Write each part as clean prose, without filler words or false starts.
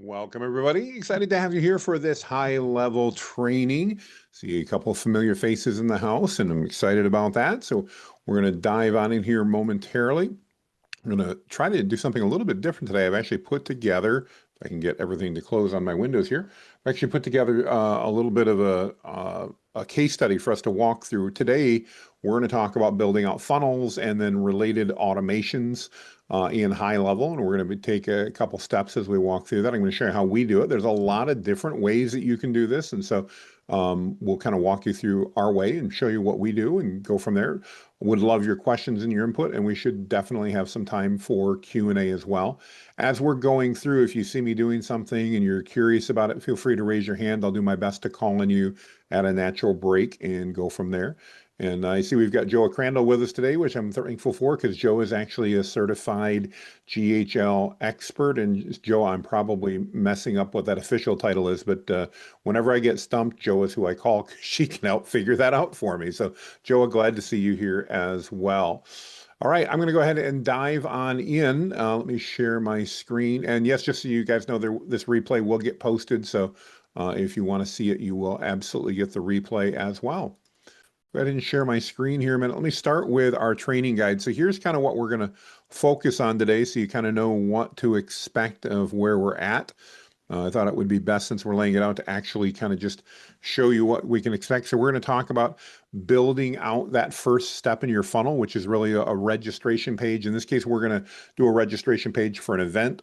Welcome, everybody. Excited to have you here for this high-level training. See a couple of familiar faces in the house, and I'm excited about that. So we're going to dive on in here momentarily. I'm going to try to do something a little bit different today. I've actually put together, if I can get everything to close on my windows here, I've actually put together a little bit of a case study for us to walk through. Today, we're going to talk about building out funnels and then related automations in high level. And we're going to take a couple steps as we walk through that. I'm going to show you how we do it. There's a lot of different ways that you can do this. And so we'll kind of walk you through our way and show you what we do and go from there. Would love your questions and your input, and we should definitely have some time for Q&A as well. As we're going through, if you see me doing something and you're curious about it, feel free to raise your hand. I'll do my best to call on you at a natural break and go from there. And I see we've got Joe Crandall with us today, which I'm thankful for because Joe is actually a certified GHL expert. And Joe, I'm probably messing up what that official title is, but whenever I get stumped, Joe is who I call because she can help figure that out for me. So Joe, glad to see you here as well. All right, I'm going to go ahead and dive on in. Let me share my screen. And yes, just so you guys know, this replay will get posted. So if you want to see it, you will absolutely get the replay as well. Go ahead and share my screen here a minute. Let me start with our training guide. So here's kind of what we're going to focus on today so you kind of know what to expect of where we're at. I thought it would be best since we're laying it out to actually kind of just show you what we can expect. So we're going to talk about building out that first step in your funnel, which is really a registration page. In this case, we're going to do a registration page for an event.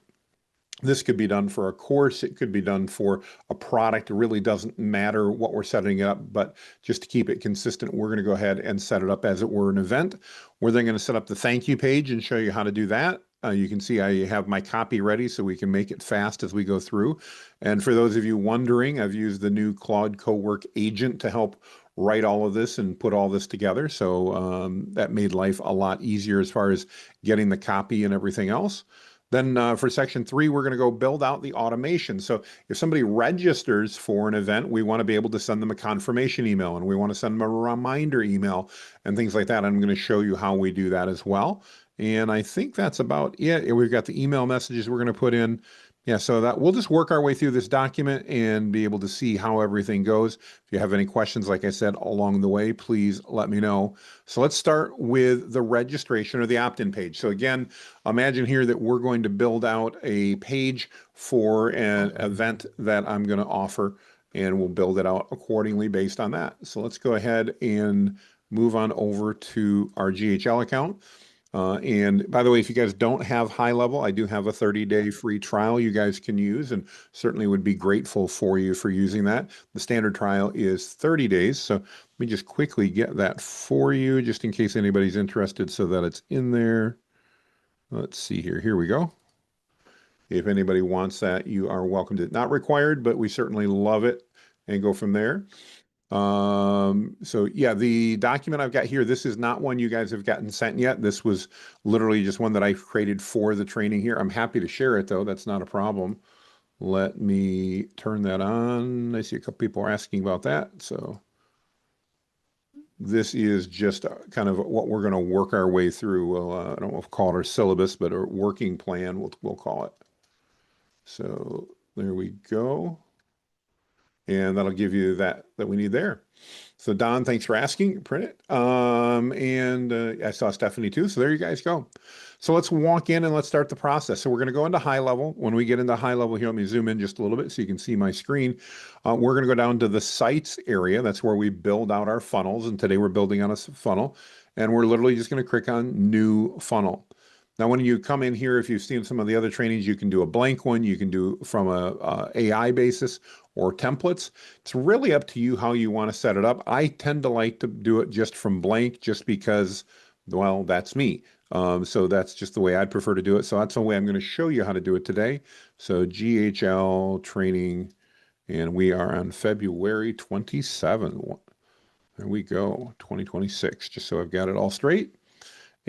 This could be done for a course. It could be done for a product. It really doesn't matter what we're setting up, but just to keep it consistent, we're going to go ahead and set it up as it were an event. We're then going to set up the thank you page and show you how to do that. You can see I have my copy ready so we can make it fast as we go through. And for those of you wondering, I've used the new Claude Cowork agent to help write all of this and put all this together. So that made life a lot easier as far as getting the copy and everything else. Then for section 3, we're going to go build out the automation. So if somebody registers for an event, we want to be able to send them a confirmation email and we want to send them a reminder email and things like that. I'm going to show you how we do that as well. And I think that's about it. We've got the email messages we're going to put in. Yeah, so that we'll just work our way through this document and be able to see how everything goes. If you have any questions, like I said, along the way, please let me know. So let's start with the registration or the opt-in page. So again, imagine here that we're going to build out a page for an event that I'm going to offer, and we'll build it out accordingly based on that. So let's go ahead and move on over to our GHL account. And by the way, if you guys don't have high level, I do have a 30-day free trial you guys can use and certainly would be grateful for you for using that. The standard trial is 30 days. So let me just quickly get that for you just in case anybody's interested so that it's in there. Let's see here. Here we go. If anybody wants that, you are welcome to. Not required, but we certainly love it and go from there. So yeah, the document I've got here, this is not one you guys have gotten sent yet. This was literally just one that I created for the training here. I'm happy to share it though. That's not a problem. Let me turn that on. I see a couple people are asking about that. So this is just kind of what we're going to work our way through. Well, I don't know if we'll call it our syllabus, but a working plan, we'll call it. So there we go. And that'll give you that we need there. So Don, thanks for asking. Print it. And I saw Stephanie too. So there you guys go. So let's walk in and let's start the process. So we're going to go into high level. When we get into high level here, let me zoom in just a little bit so you can see my screen. We're going to go down to the sites area. That's where we build out our funnels. And today we're building on a funnel. And we're literally just going to click on new funnel. Now, when you come in here, if you've seen some of the other trainings, you can do a blank one. You can do from a AI basis or templates. It's really up to you how you want to set it up. I tend to like to do it just from blank just because, well, that's me. So that's just the way I prefer to do it. So that's the way I'm going to show you how to do it today. So GHL training, and we are on February 27th. There we go, 2026, just so I've got it all straight.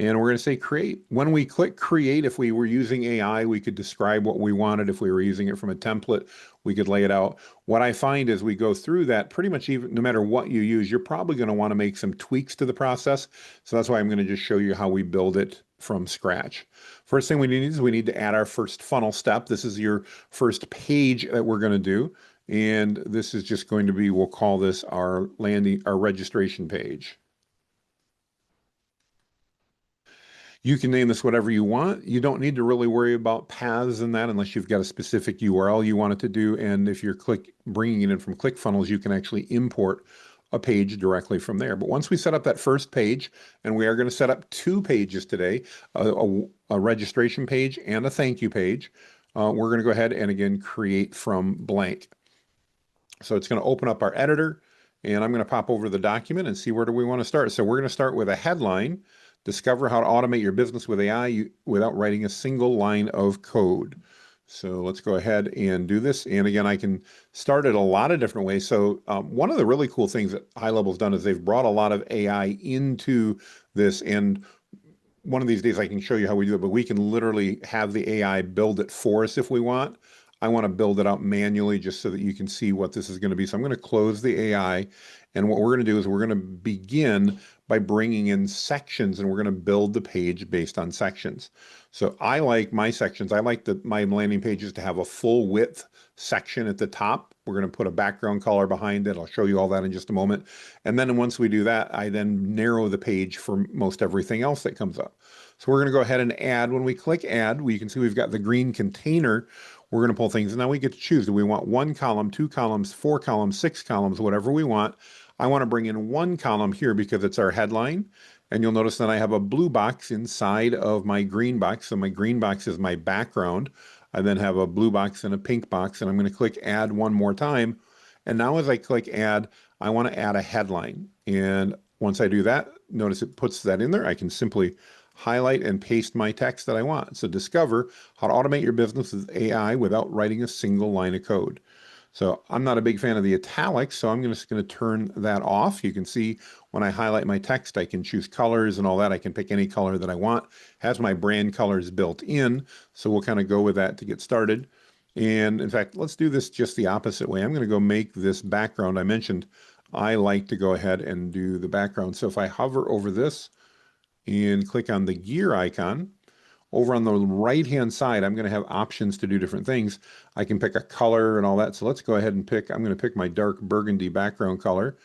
And we're going to say create. When we click create, if we were using AI, we could describe what we wanted. If we were using it from a template, we could lay it out. What I find as we go through that, pretty much even no matter what you use, you're probably going to want to make some tweaks to the process. So that's why I'm going to just show you how we build it from scratch. First thing we need is we need to add our first funnel step. This is your first page that we're going to do. And this is just going to be, we'll call this our registration page. You can name this whatever you want. You don't need to really worry about paths and that unless you've got a specific URL you want it to do. And if you're bringing it in from ClickFunnels, you can actually import a page directly from there. But once we set up that first page, and we are going to set up two pages today, a registration page and a thank you page, we're going to go ahead and again create from blank. So it's going to open up our editor, and I'm going to pop over the document and see where do we want to start. So we're going to start with a headline: discover how to automate your business with AI without writing a single line of code. So let's go ahead and do this. And again, I can start it a lot of different ways. So one of the really cool things that High Level's done is they've brought a lot of AI into this. And one of these days I can show you how we do it, but we can literally have the AI build it for us if we want. I want to build it out manually just so that you can see what this is going to be. So I'm going to close the AI. And what we're going to do is we're going to begin by bringing in sections, and we're going to build the page based on sections. So I like my sections. I like my landing pages to have a full width section at the top. We're going to put a background color behind it. I'll show you all that in just a moment. And then once we do that, I then narrow the page for most everything else that comes up. So we're going to go ahead and add. When we click add, you can see we've got the green container. We're going to pull things. Now we get to choose. Do we want one column, two columns, four columns, six columns, whatever we want. I want to bring in one column here because it's our headline. And you'll notice that I have a blue box inside of my green box. So my green box is my background. I then have a blue box and a pink box, and I'm going to click add one more time. And now as I click add, I want to add a headline. And once I do that, notice it puts that in there. I can simply highlight and paste my text that I want. So discover how to automate your business with AI without writing a single line of code. So I'm not a big fan of the italics, so I'm just going to turn that off. You can see when I highlight my text, I can choose colors and all that. I can pick any color that I want. It has my brand colors built in, so we'll kind of go with that to get started. And in fact, let's do this just the opposite way. I'm going to go make this background. I mentioned I like to go ahead and do the background. So if I hover over this and click on the gear icon, over on the right-hand side, I'm going to have options to do different things. I can pick a color and all that. So let's go ahead and I'm going to pick my dark burgundy background color.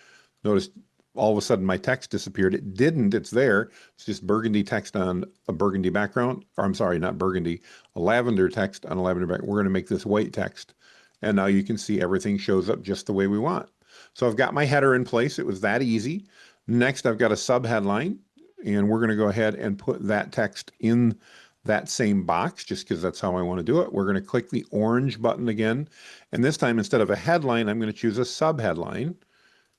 Notice all of a sudden my text disappeared. It didn't. It's there. It's just burgundy text on a burgundy background. Or I'm sorry, not burgundy, a lavender text on a lavender background. We're going to make this white text. And now you can see everything shows up just the way we want. So I've got my header in place. It was that easy. Next, I've got a subheadline, and we're going to go ahead and put that text in that same box just because that's how I want to do it. We're going to click the orange button again. And this time, instead of a headline, I'm going to choose a subheadline.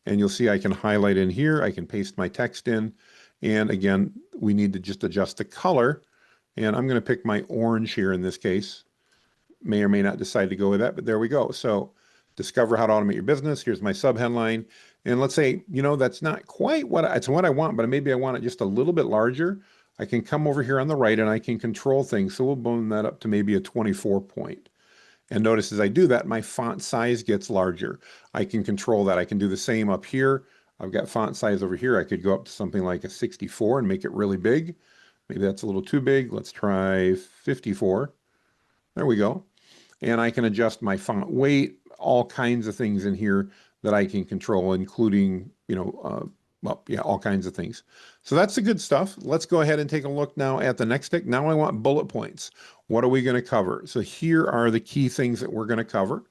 And you'll see I can highlight in here. I can paste my text in. And again, we need to just adjust the color. And I'm going to pick my orange here in this case. May or may not decide to go with that, but there we go. So discover how to automate your business. Here's my subheadline. And let's say, that's not quite it's what I want, but maybe I want it just a little bit larger. I can come over here on the right and I can control things. So we'll bone that up to maybe a 24 point. And notice as I do that, my font size gets larger. I can control that. I can do the same up here. I've got font size over here. I could go up to something like a 64 and make it really big. Maybe that's a little too big. Let's try 54. There we go. And I can adjust my font weight, all kinds of things in here that I can control, including, all kinds of things. So that's the good stuff. Let's go ahead and take a look now at the next tick. Now I want bullet points. What are we going to cover? So here are the key things that we're going to cover.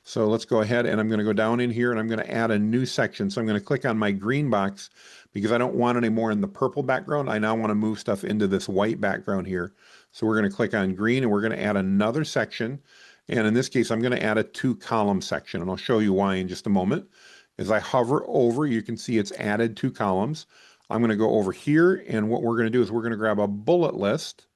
So let's go ahead and I'm going to go down in here and I'm going to add a new section. So I'm going to click on my green box because I don't want any more in the purple background. I now want to move stuff into this white background here. So we're going to click on green and we're going to add another section. And in this case, I'm going to add a 2-column section, and I'll show you why in just a moment. As I hover over, you can see it's added 2 columns. I'm going to go over here, and what we're going to do is we're going to grab a bullet list.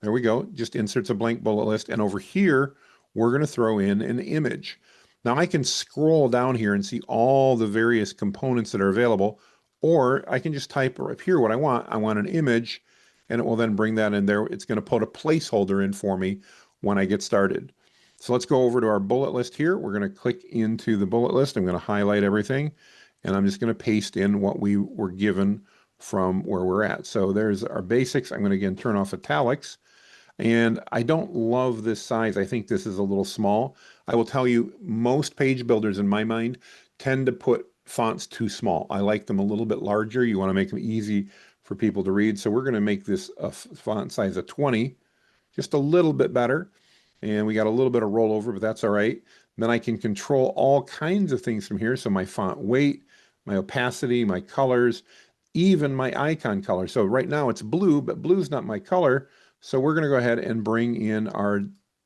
There we go. Just inserts a blank bullet list. And over here, we're going to throw in an image. Now I can scroll down here and see all the various components that are available, or I can just type up here what I want. I want an image, and it will then bring that in there. It's going to put a placeholder in for me when I get started. So let's go over to our bullet list here. We're going to click into the bullet list. I'm going to highlight everything, and I'm just going to paste in what we were given from where we're at. So there's our basics. I'm going to again turn off italics. And I don't love this size. I think this is a little small. I will tell you, most page builders in my mind tend to put fonts too small. I like them a little bit larger. You want to make them easy for people to read. So we're going to make this a font size of 20, just a little bit better. And we got a little bit of rollover, but that's all right. Then I can control all kinds of things from here. So my font weight, my opacity, my colors, even my icon color. So right now it's blue, but blue is not my color. So we're going to go ahead and bring in our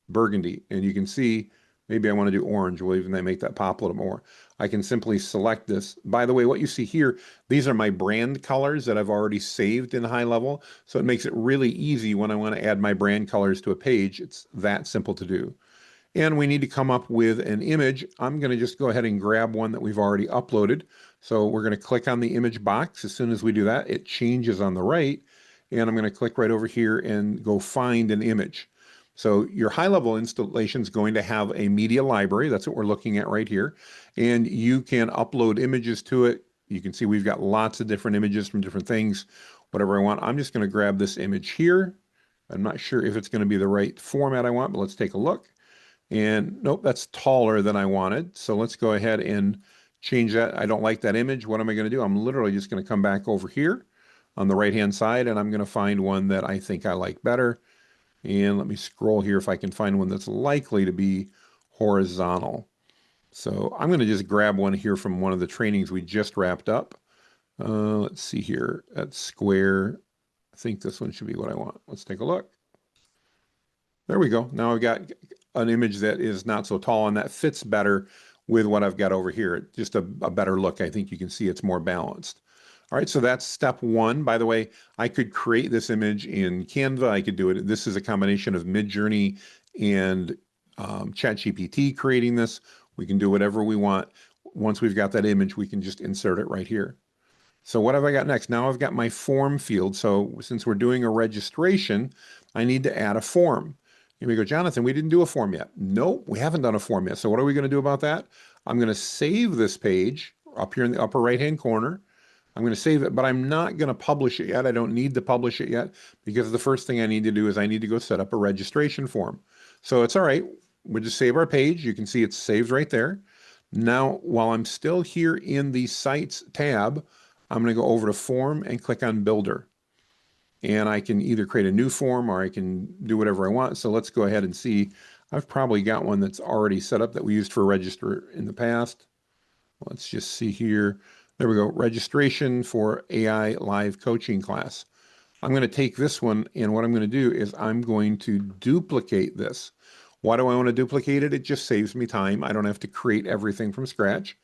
burgundy. And you can see, maybe I want to do orange. We'll even make that pop a little more. I can simply select this. By the way, what you see here, these are my brand colors that I've already saved in high level. So it makes it really easy when I want to add my brand colors to a page. It's that simple to do. And we need to come up with an image. I'm going to just go ahead and grab one that we've already uploaded. So we're going to click on the image box. As soon as we do that, it changes on the right. And I'm going to click right over here and go find an image. So your high-level installation is going to have a media library. That's what we're looking at right here. And you can upload images to it. You can see we've got lots of different images from different things, whatever I want. I'm just going to grab this image here. I'm not sure if it's going to be the right format I want, but let's take a look. And nope, that's taller than I wanted. So let's go ahead and change that. I don't like that image. What am I going to do? I'm literally just going to come back over here on the right-hand side, and I'm going to find one that I think I like better. And let me scroll here if I can find one that's likely to be horizontal. So I'm going to just grab one here from one of the trainings we just wrapped up. Let's see here. That's square. I think this one should be what I want. Let's take a look. There we go. Now I've got an image that is not so tall, and that fits better with what I've got over here. Just a better look. I think you can see it's more balanced. All right, so that's step one. By the way, I could create this image in Canva. I could do it. This is a combination of Midjourney and ChatGPT creating this. We can do whatever we want. Once we've got that image, we can just insert it right here. So what have I got next? Now I've got my form field. So since we're doing a registration, I need to add a form. And we go, Jonathan, we didn't do a form yet. Nope, we haven't done a form yet. So what are we going to do about that? I'm going to save this page up here in the upper right-hand corner. I'm going to save it, but I'm not going to publish it yet. I don't need to publish it yet because the first thing I need to do is I need to go set up a registration form. So it's all right. We'll just save our page. You can see it's saved right there. Now, while I'm still here in the Sites tab, I'm going to go over to Form and click on Builder. And I can either create a new form or I can do whatever I want. So let's go ahead and see. I've probably got one that's already set up that we used for register in the past. Let's just see here. There we go. Registration for AI live coaching class. I'm going to take this one, and what I'm going to do is I'm going to duplicate this. Why do I want to duplicate it? It just saves me time. I don't have to create everything from scratch.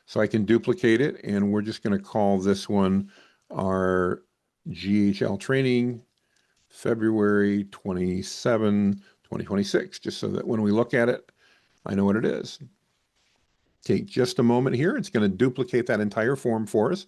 So I can duplicate it, and we're just going to call this one our GHL training, February 27, 2026, just so that when we look at it, I know what it is. Take just a moment here. It's going to duplicate that entire form for us,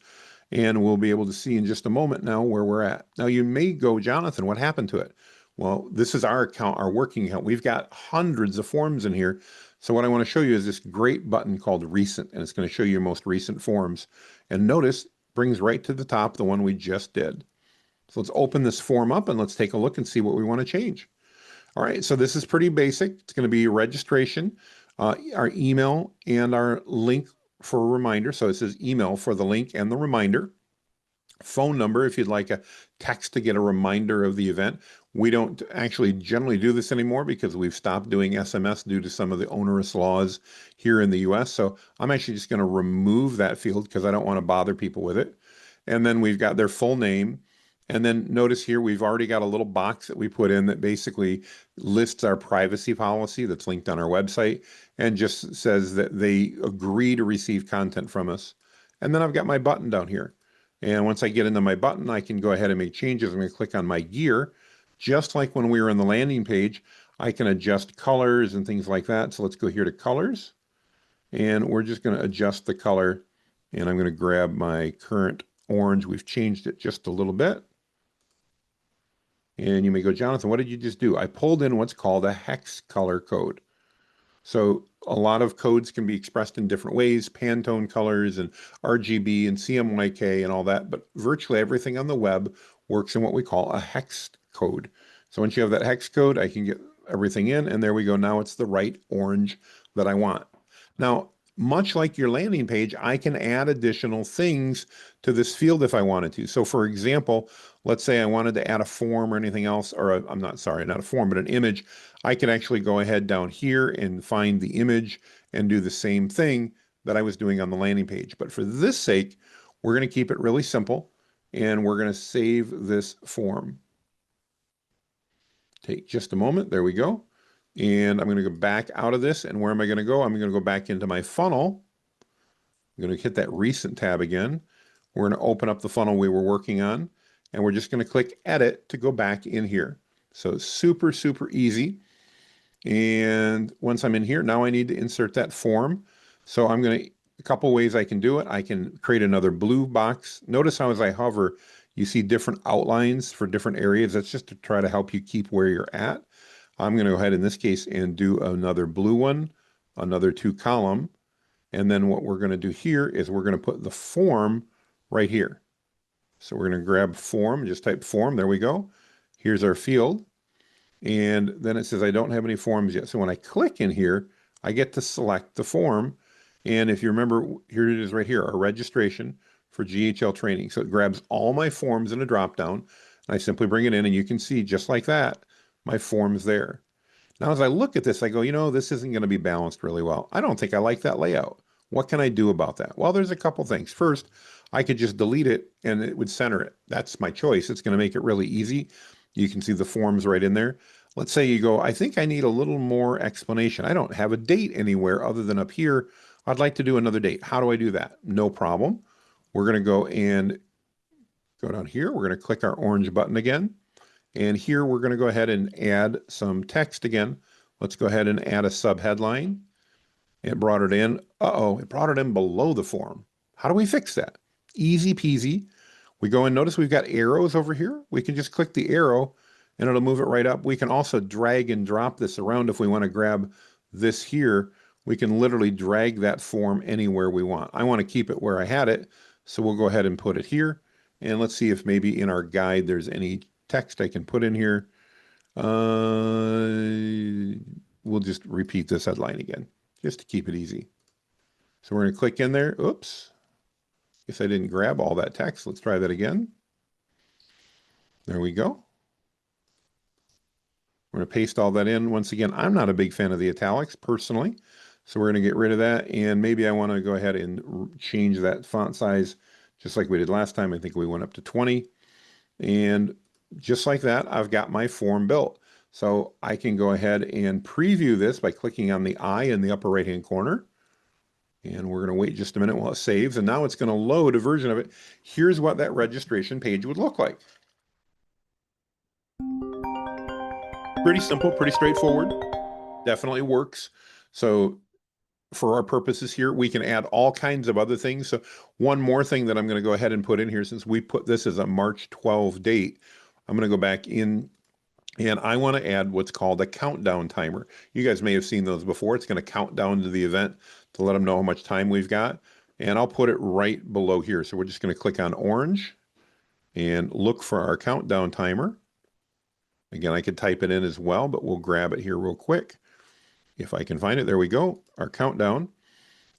and we'll be able to see in just a moment now where we're at. Now you may go, Jonathan, what happened to it? Well, this is our account, our working account. We've got hundreds of forms in here. So what I want to show you is this great button called Recent, and it's going to show you your most recent forms. And notice, brings right to the top the one we just did. So let's open this form up and let's take a look and see what we want to change. All right, so this is pretty basic. It's going to be registration, our email, and our link for a reminder. So it says email for the link and the reminder. Phone number if you'd like a text to get a reminder of the event. We don't actually generally do this anymore because we've stopped doing SMS due to some of the onerous laws here in the US. So I'm actually just going to remove that field because I don't want to bother people with it. And then we've got their full name. And then notice here, we've already got a little box that we put in that basically lists our privacy policy that's linked on our website and just says that they agree to receive content from us. And then I've got my button down here. And once I get into my button, I can go ahead and make changes. I'm going to click on my gear. Just like when we were on the landing page, I can adjust colors and things like that. So let's go here to colors. And we're just going to adjust the color. And I'm going to grab my current orange. We've changed it just a little bit. And you may go, Jonathan, what did you just do? I pulled in what's called a hex color code. So a lot of codes can be expressed in different ways, Pantone colors and RGB and CMYK and all that, but virtually everything on the web works in what we call a hex code. So once you have that hex code, I can get everything in, and there we go. Now it's the right orange that I want. Now, much like your landing page, I can add additional things to this field if I wanted to. So for example, let's say I wanted to add a form or anything else, or I'm not sorry, not a form, but an image. I can actually go ahead down here and find the image and do the same thing that I was doing on the landing page. But for this sake, we're going to keep it really simple, and we're going to save this form. Take just a moment. There we go. And I'm going to go back out of this. And where am I going to go? I'm going to go back into my funnel. I'm going to hit that recent tab again. We're going to open up the funnel we were working on, and we're just going to click edit to go back in here. So super, super easy. And once I'm in here, now I need to insert that form. So I'm going to, a couple ways I can do it. I can create another blue box. Notice how as I hover, you see different outlines for different areas. That's just to try to help you keep where you're at. I'm going to go ahead in this case and do another blue one, another 2-column. And then what we're going to do here is we're going to put the form right here. So we're going to grab form, just type form. There we go. Here's our field. And then it says I don't have any forms yet. So when I click in here, I get to select the form. And if you remember, here it is right here, our registration for GHL training. So it grabs all my forms in a dropdown. And I simply bring it in, and you can see just like that, my form's there. Now, as I look at this, I go, this isn't going to be balanced really well. I don't think I like that layout. What can I do about that? Well, there's a couple things. First, I could just delete it and it would center it. That's my choice. It's going to make it really easy. You can see the forms right in there. Let's say you go, I think I need a little more explanation. I don't have a date anywhere other than up here. I'd like to do another date. How do I do that? No problem. We're going to go and go down here. We're going to click our orange button again. And here we're going to go ahead and add some text again. Let's go ahead and add a subheadline. It brought it in. Uh-oh, it brought it in below the form. How do we fix that? Easy peasy. We go and notice we've got arrows over here. We can just click the arrow and it'll move it right up. We can also drag and drop this around if we want to grab this here. We can literally drag that form anywhere we want. I want to keep it where I had it, so we'll go ahead and put it here. And let's see if maybe in our guide there's any text I can put in here. We'll just repeat this headline again, just to keep it easy. So we're going to click in there. Oops. Guess I didn't grab all that text. Let's try that again. There we go. We're going to paste all that in. Once again, I'm not a big fan of the italics personally, so we're going to get rid of that. And maybe I want to go ahead and change that font size just like we did last time. I think we went up to 20. And just like that, I've got my form built. So I can go ahead and preview this by clicking on the eye in the upper right-hand corner. And we're going to wait just a minute while it saves. And now it's going to load a version of it. Here's what that registration page would look like. Pretty simple, pretty straightforward. Definitely works. So for our purposes here, we can add all kinds of other things. So one more thing that I'm going to go ahead and put in here, since we put this as a March 12 date, I'm going to go back in and I want to add what's called a countdown timer. You guys may have seen those before. It's going to count down to the event to let them know how much time we've got. And I'll put it right below here. So we're just going to click on orange and look for our countdown timer. Again, I could type it in as well, but we'll grab it here real quick. If I can find it, there we go, our countdown.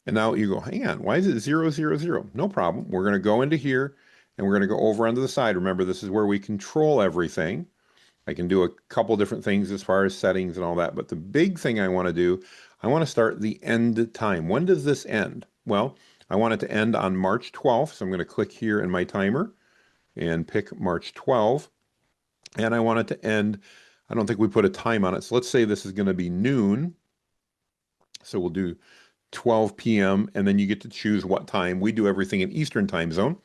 And now you go, hang on, why is it 000? No problem. We're going to go into here and we're going to go over onto the side. Remember, this is where we control everything. I can do a couple different things as far as settings and all that, but the big thing I want to do, I want to start the end time. When does this end? Well, I want it to end on March 12th, so I'm going to click here in my timer and pick March 12th. And I want it to end, I don't think we put a time on it, so let's say this is going to be noon. So we'll do 12 p.m. and then you get to choose what time. We do everything in Eastern time zone,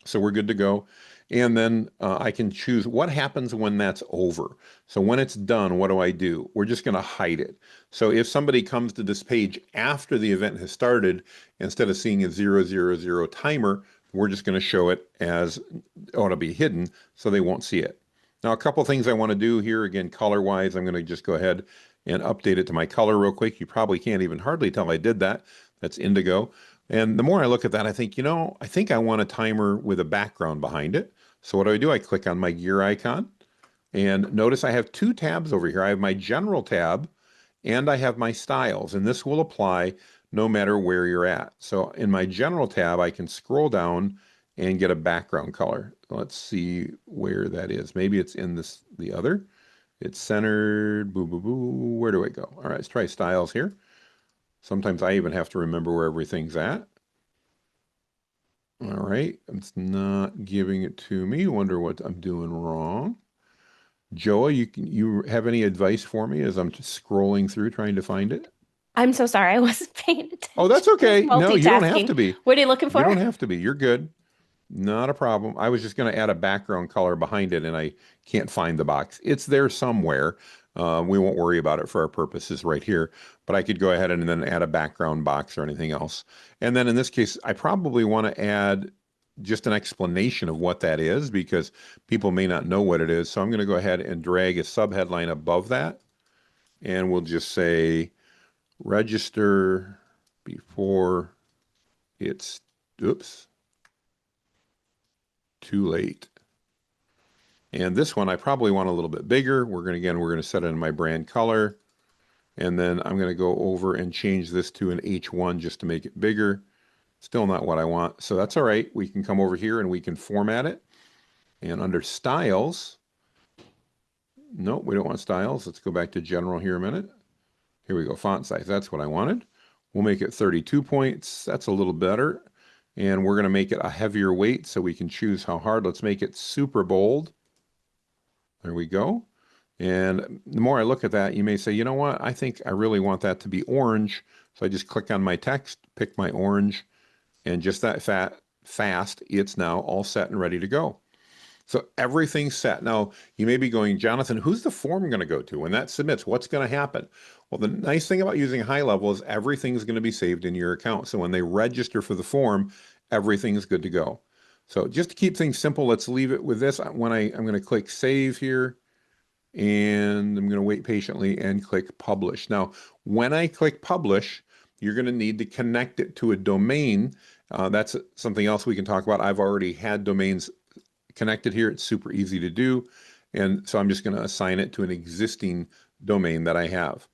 so we're good to go. And then I can choose what happens when that's over. So when it's done, what do I do? We're just going to hide it. So if somebody comes to this page after the event has started, instead of seeing a 000 timer, we're just going to show it as, oh, it'll be hidden, so they won't see it. Now, a couple things I want to do here, again, color-wise, I'm going to just go ahead and update it to my color real quick. You probably can't even hardly tell I did that. That's indigo. And the more I look at that, I think, I think I want a timer with a background behind it. So what do? I click on my gear icon and notice I have two tabs over here. I have my general tab and I have my styles, and this will apply no matter where you're at. So in my general tab, I can scroll down and get a background color. Let's see where that is. Maybe it's in the other. It's centered, boo, boo, boo. Where do I go? All right, let's try styles here. Sometimes I even have to remember where everything's at. All right, it's not giving it to me. Wonder what I'm doing wrong. Joa, you have any advice for me as I'm just scrolling through trying to find it? I'm so sorry. I wasn't paying Oh, attention. that's I was okay. No, you don't have multitasking. to be. What are you looking You for? don't have to be. You're good. Not a problem. I was just going to add a background color behind it, and I can't find the box. It's there somewhere. We won't worry about it for our purposes right here, but I could go ahead and then add a background box or anything else. And then in this case, I probably want to add just an explanation of what that is because people may not know what it is. So I'm going to go ahead and drag a subheadline above that, and we'll just say register before it's, oops, too late. And this one I probably want a little bit bigger. We're going to set it in my brand color. And then I'm going to go over and change this to an H1 just to make it bigger. Still not what I want. So that's all right. We can come over here and we can format it. And under styles, no, we don't want styles. Let's go back to general here a minute. Here we go, font size. That's what I wanted. We'll make it 32 points. That's a little better. And we're going to make it a heavier weight so we can choose how hard. Let's make it super bold. There we go. And the more I look at that, you may say, you know what? I think I really want that to be orange. So I just click on my text, pick my orange, and just that fast, it's now all set and ready to go. So everything's set. Now, you may be going, Jonathan, who's the form going to go to? When that submits, what's going to happen? Well, the nice thing about using high level is everything's going to be saved in your account. So when they register for the form, everything's good to go. So just to keep things simple, let's leave it with this. I'm going to click save here and I'm going to wait patiently and click publish. Now, when I click publish, you're going to need to connect it to a domain. That's something else we can talk about. I've already had domains connected here. It's super easy to do. And so I'm just going to assign it to an existing domain that I have.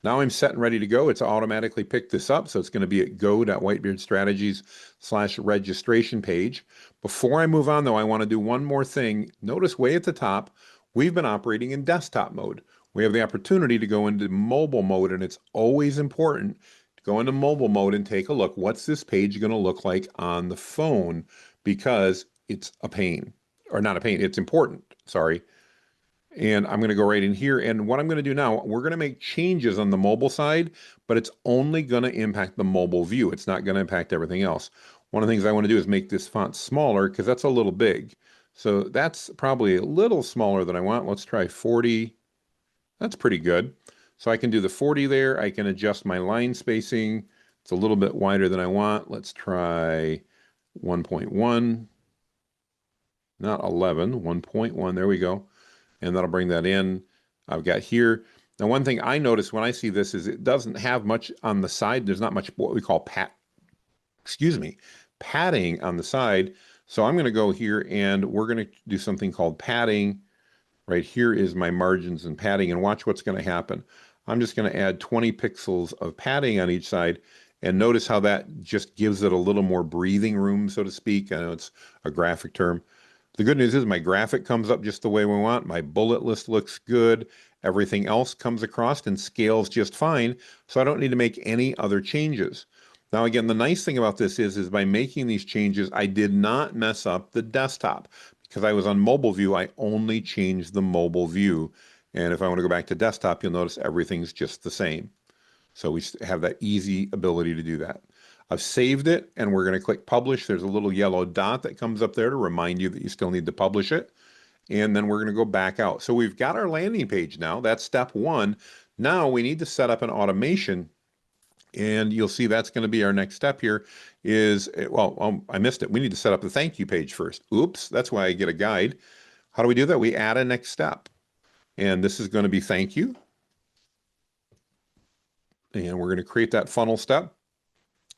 Now I'm set and ready to go. It's automatically picked this up. So it's going to be at go.whitebeardstrategies/registration page. Before I move on, though, I want to do one more thing. Notice way at the top, we've been operating in desktop mode. We have the opportunity to go into mobile mode, and it's always important to go into mobile mode and take a look. What's this page going to look like on the phone? Because it's a pain, or not a pain, it's important. Sorry. And I'm going to go right in here. And what I'm going to do now, we're going to make changes on the mobile side, but it's only going to impact the mobile view. It's not going to impact everything else. One of the things I want to do is make this font smaller because that's a little big. So that's probably a little smaller than I want. Let's try 40. That's pretty good. So I can do the 40 there. I can adjust my line spacing. It's a little bit wider than I want. Let's try 1.1, not 11, 1.1. There we go. And that'll bring that in. I've got here. Now, one thing I notice when I see this is it doesn't have much on the side. There's not much what we call padding on the side. So I'm going to go here and we're going to do something called padding. Right here is my margins and padding, and watch what's going to happen. I'm just going to add 20 pixels of padding on each side, and notice how that just gives it a little more breathing room, so to speak. I know it's a graphic term. The good news is my graphic comes up just the way we want. My bullet list looks good. Everything else comes across and scales just fine, so I don't need to make any other changes. Now, again, the nice thing about this is by making these changes, I did not mess up the desktop. Because I was on mobile view, I only changed the mobile view. And if I want to go back to desktop, you'll notice everything's just the same. So we have that easy ability to do that. I've saved it and we're going to click publish. There's a little yellow dot that comes up there to remind you that you still need to publish it. And then we're going to go back out. So we've got our landing page now. That's step one. Now we need to set up an automation, and you'll see that's going to be our next step here is, well, I missed it. We need to set up the thank you page first. Oops, that's why I get a guide. How do we do that? We add a next step. And this is going to be thank you. and we're going to create that funnel step.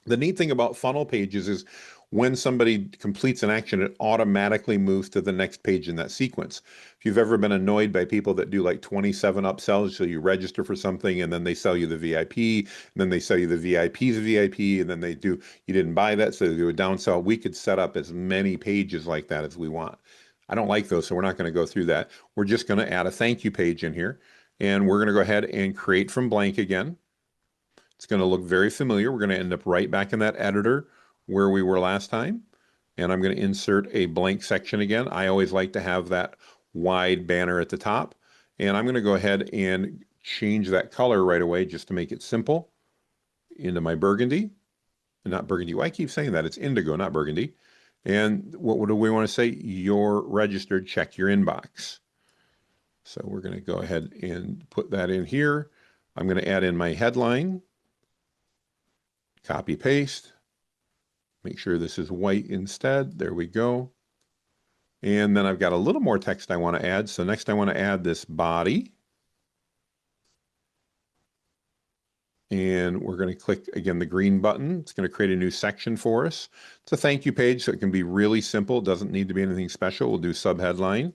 The neat thing about funnel pages is when somebody completes an action, it automatically moves to the next page in that sequence. If you've ever been annoyed by people that do like 27 upsells, so you register for something and then they sell you the VIP, and then they sell you the VIP's VIP, and then you didn't buy that, so they do a downsell. We could set up as many pages like that as we want. I don't like those, so we're not going to go through that. We're just going to add a thank you page in here, and we're going to go ahead and create from blank again. It's going to look very familiar. We're going to end up right back in that editor where we were last time. And I'm going to insert a blank section again. I always like to have that wide banner at the top. And I'm going to go ahead and change that color right away just to make it simple into my burgundy. Not burgundy. Why I keep saying that? It's indigo, not burgundy. And what do we want to say? You're registered. Check your inbox. So we're going to go ahead and put that in here. I'm going to add in my headline. Copy paste. Make sure this is white instead. There we go. And then I've got a little more text I want to add. So next I want to add this body. And we're going to click, again, the green button. It's going to create a new section for us. It's a thank you page, so it can be really simple. It doesn't need to be anything special. We'll do subheadline.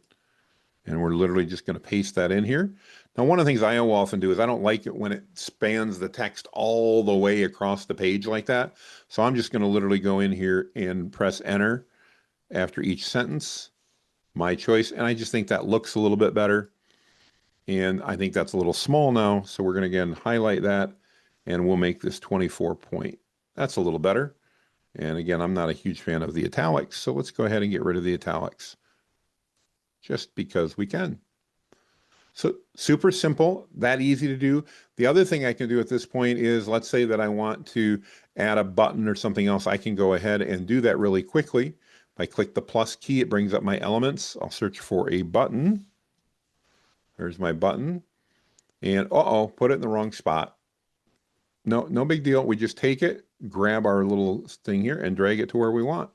And we're literally just going to paste that in here. Now, one of the things I often do is I don't like it when it spans the text all the way across the page like that. So I'm just going to literally go in here and press enter after each sentence. My choice. And I just think that looks a little bit better. And I think that's a little small now. So we're going to again highlight that and we'll make this 24 point. That's a little better. And again, I'm not a huge fan of the italics. So let's go ahead and get rid of the italics just because we can. So super simple, that easy to do. The other thing I can do at this point is, let's say that I want to add a button or something else. I can go ahead and do that really quickly. If I click the plus key, it brings up my elements. I'll search for a button. There's my button. And put it in the wrong spot. No big deal. We just take it, grab our little thing here and drag it to where we want.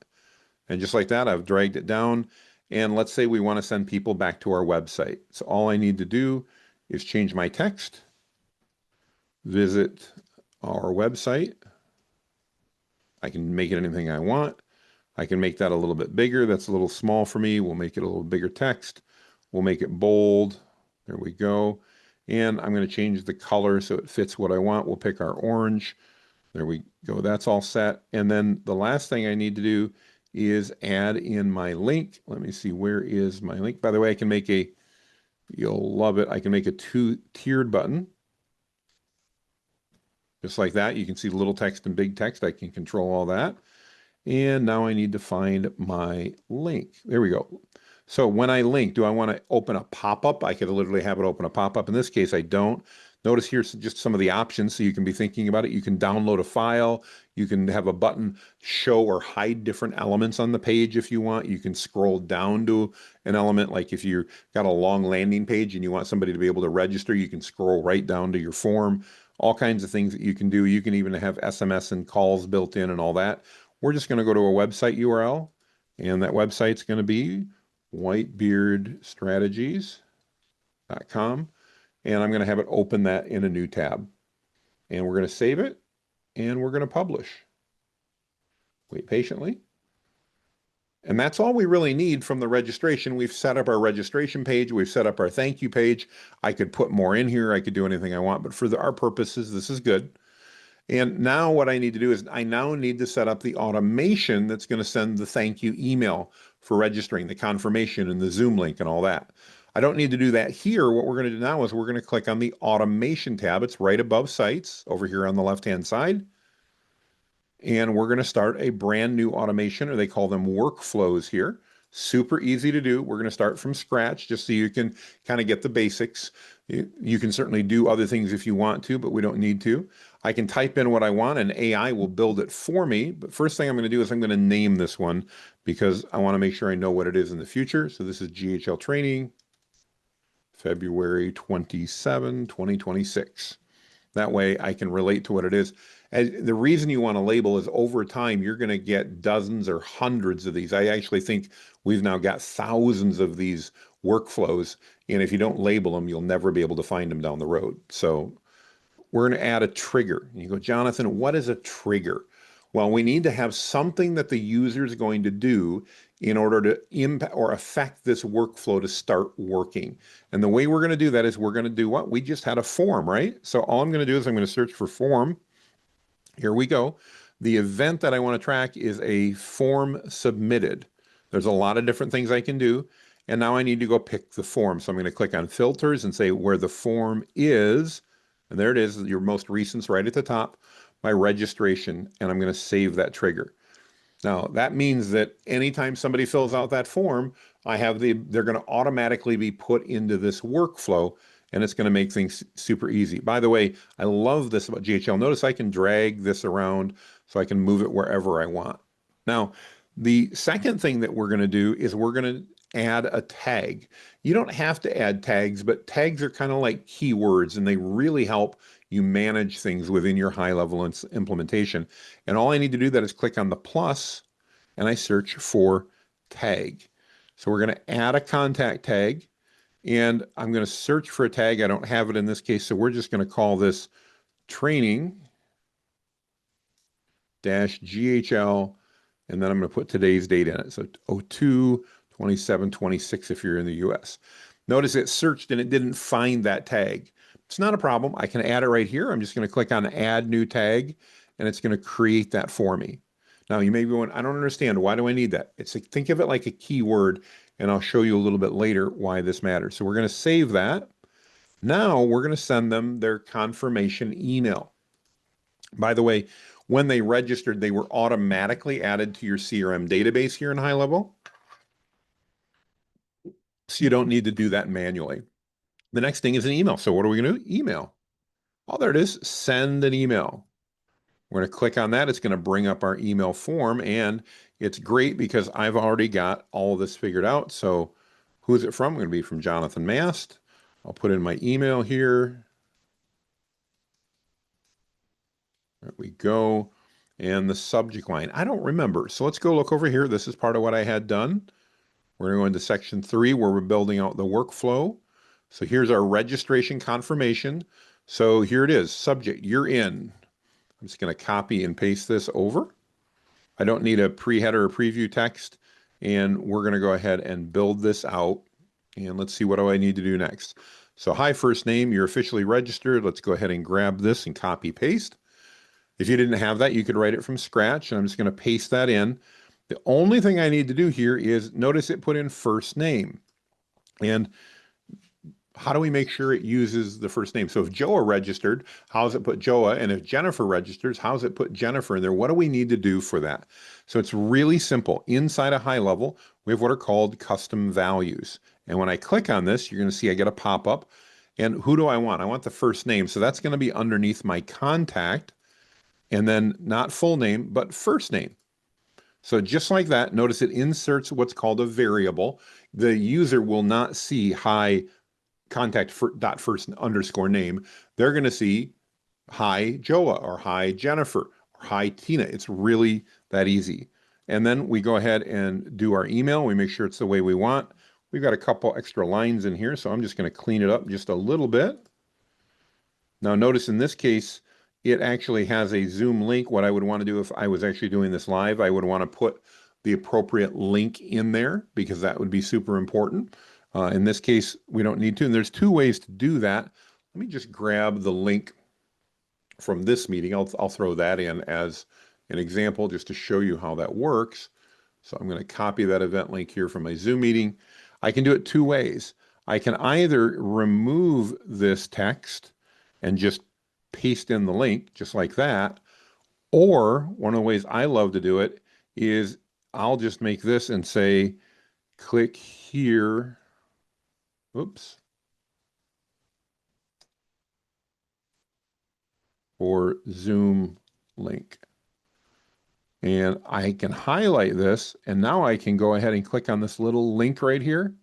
And just like that, I've dragged it down. And let's say we want to send people back to our website. So all I need to do is change my text, visit our website. I can make it anything I want. I can make that a little bit bigger. That's a little small for me. We'll make it a little bigger text. We'll make it bold. There we go. And I'm going to change the color so it fits what I want. We'll pick our orange. There we go. That's all set. And then the last thing I need to do is add in my link. Let me see, where is my link? By the way, I can make you'll love it, I can make a tiered button. Just like that. You can see little text and big text. I can control all that. And now I need to find my link. There we go. So when I link, do I want to open a pop-up? I could literally have it open a pop-up. In this case, I don't. Notice here's just some of the options so you can be thinking about it. You can download a file. You can have a button show or hide different elements on the page if you want. You can scroll down to an element, like if you've got a long landing page and you want somebody to be able to register, you can scroll right down to your form. All kinds of things that you can do. You can even have SMS and calls built in and all that. We're just going to go to a website URL, and that website's going to be whitebeardstrategies.com. And I'm going to have it open that in a new tab. And we're going to save it, and we're going to publish. Wait patiently. And that's all we really need from the registration. We've set up our registration page. We've set up our thank you page. I could put more in here. I could do anything I want. But for our purposes, this is good. And now what I need to do is I now need to set up the automation that's going to send the thank you email for registering, the confirmation and the Zoom link and all that. I don't need to do that here. What we're going to do now is we're going to click on the automation tab. It's right above sites over here on the left-hand side. And we're going to start a brand new automation, or they call them workflows here. Super easy to do. We're going to start from scratch just so you can kind of get the basics. You can certainly do other things if you want to, but we don't need to. I can type in what I want and AI will build it for me. But first thing I'm going to do is I'm going to name this one because I want to make sure I know what it is in the future. So this is GHL training, February 27, 2026. That way I can relate to what it is. And the reason you want to label is over time, you're going to get dozens or hundreds of these. I actually think we've now got thousands of these workflows. And if you don't label them, you'll never be able to find them down the road. So we're going to add a trigger. And you go, Jonathan, what is a trigger? Well, we need to have something that the user is going to do in order to impact or affect this workflow to start working. And the way we're going to do that is we're going to do what? We just had a form, right? So all I'm going to do is I'm going to search for form. Here we go. The event that I want to track is a form submitted. There's a lot of different things I can do. And now I need to go pick the form. So I'm going to click on filters and say where the form is. And there it is, your most recent right at the top, my registration. And I'm going to save that trigger. Now, that means that anytime somebody fills out that form, they're going to automatically be put into this workflow, and it's going to make things super easy. By the way, I love this about GHL. Notice I can drag this around so I can move it wherever I want. Now, the second thing that we're going to do is we're going to add a tag. You don't have to add tags, but tags are kind of like keywords, and they really help you manage things within your high-level implementation. And all I need to do that is click on the plus and I search for tag. So we're going to add a contact tag and I'm going to search for a tag. I don't have it in this case, so we're just going to call this training dash GHL, and then I'm going to put today's date in it. So 02/27/26 if you're in the US. Notice it searched and it didn't find that tag. It's not a problem. I can add it right here. I'm just going to click on add new tag and it's going to create that for me. Now you may be going, I don't understand. Why do I need that? It's like, think of it like a keyword, and I'll show you a little bit later why this matters. So we're going to save that. Now we're going to send them their confirmation email. By the way, when they registered, they were automatically added to your CRM database here in High Level. So you don't need to do that manually. The next thing is an email. So what are we going to do? Email. Oh, there it is. Send an email. We're going to click on that. It's going to bring up our email form, and it's great because I've already got all of this figured out. So who is it from? I'm going to be from Jonathan Mast. I'll put in my email here. There we go. And the subject line, I don't remember. So let's go look over here. This is part of what I had done. We're going to go into section 3 where we're building out the workflow. So here's our registration confirmation. So here it is, subject, you're in. I'm just going to copy and paste this over. I don't need a pre-header or preview text, and we're going to go ahead and build this out. And let's see, what do I need to do next? So hi, first name, you're officially registered. Let's go ahead and grab this and copy paste. If you didn't have that, you could write it from scratch, and I'm just going to paste that in. The only thing I need to do here is notice it put in first name. And how do we make sure it uses the first name? So if Joa registered, how does it put Joa? And if Jennifer registers, how does it put Jennifer in there? What do we need to do for that? So it's really simple. Inside a High Level, we have what are called custom values. And when I click on this, you're going to see I get a pop-up. And who do I want? I want the first name. So that's going to be underneath my contact. And then not full name, but first name. So just like that, notice it inserts what's called a variable. The user will not see hi contact dot first underscore name. They're going to see hi Joa or hi Jennifer or hi Tina. It's really that easy. And then we go ahead and do our email. We make sure it's the way we want. We've got a couple extra lines in here, so I'm just going to clean it up just a little bit. Now notice in this case, it actually has a Zoom link. What I would want to do if I was actually doing this live, I would want to put the appropriate link in there because that would be super important. In this case, we don't need to. And there's two ways to do that. Let me just grab the link from this meeting. I'll throw that in as an example just to show you how that works. So I'm going to copy that event link here from my Zoom meeting. I can do it two ways. I can either remove this text and just paste in the link just like that. Or one of the ways I love to do it is I'll just make this and say, click here. Oops. For Zoom link. And I can highlight this, and now I can go ahead and click on this little link right here,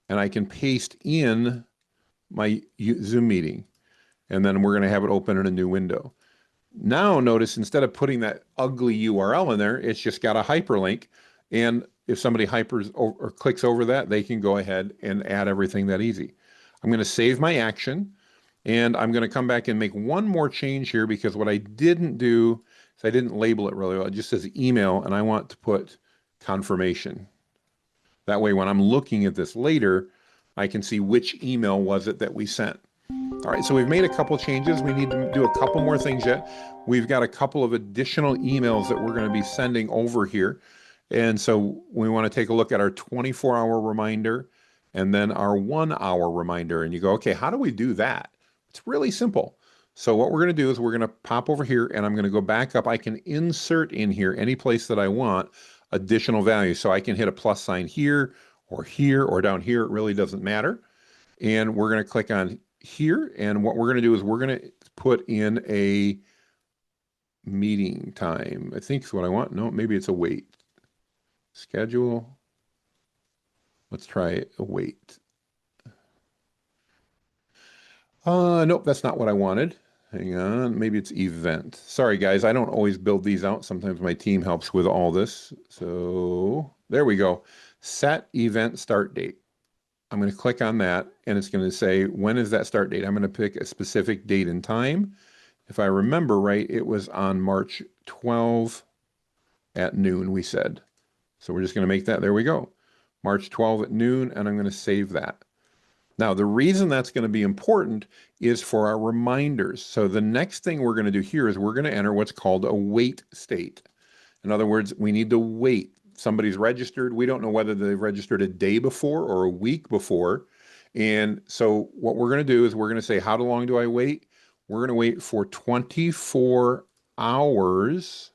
and I can paste in my Zoom meeting. And then we're going to have it open in a new window. Now notice instead of putting that ugly URL in there, it's just got a hyperlink. And if somebody hypers or clicks over that, they can go ahead and add everything that easy. I'm going to save my action. And I'm going to come back and make one more change here because what I didn't do is I didn't label it really well. It just says email, and I want to put confirmation. That way, when I'm looking at this later, I can see which email was it that we sent. All right, so we've made a couple changes. We need to do a couple more things yet. We've got a couple of additional emails that we're going to be sending over here. And so we want to take a look at our 24-hour reminder and then our 1 hour reminder. And you go, okay, how do we do that? It's really simple. So what we're going to do is we're going to pop over here and I'm going to go back up. I can insert in here any place that I want additional value. So I can hit a plus sign here or down here. It really doesn't matter. And we're going to click on here. And what we're going to do is we're going to put in a meeting time. I think is what I want. No, maybe it's a wait. Schedule. Let's try a wait. Nope, that's not what I wanted. Hang on, maybe it's event. Sorry, guys, I don't always build these out. Sometimes my team helps with all this. So there we go. Set event start date. I'm going to click on that and it's going to say, when is that start date? I'm going to pick a specific date and time. If I remember right, it was on March 12 at noon, we said. So we're just going to make that, there we go. March 12 at noon, and I'm going to save that. Now, the reason that's going to be important is for our reminders. So the next thing we're going to do here is we're going to enter what's called a wait state. In other words, we need to wait. Somebody's registered. We don't know whether they've registered a day before or a week before. And so what we're going to do is we're going to say, how long do I wait? We're going to wait for 24 hours,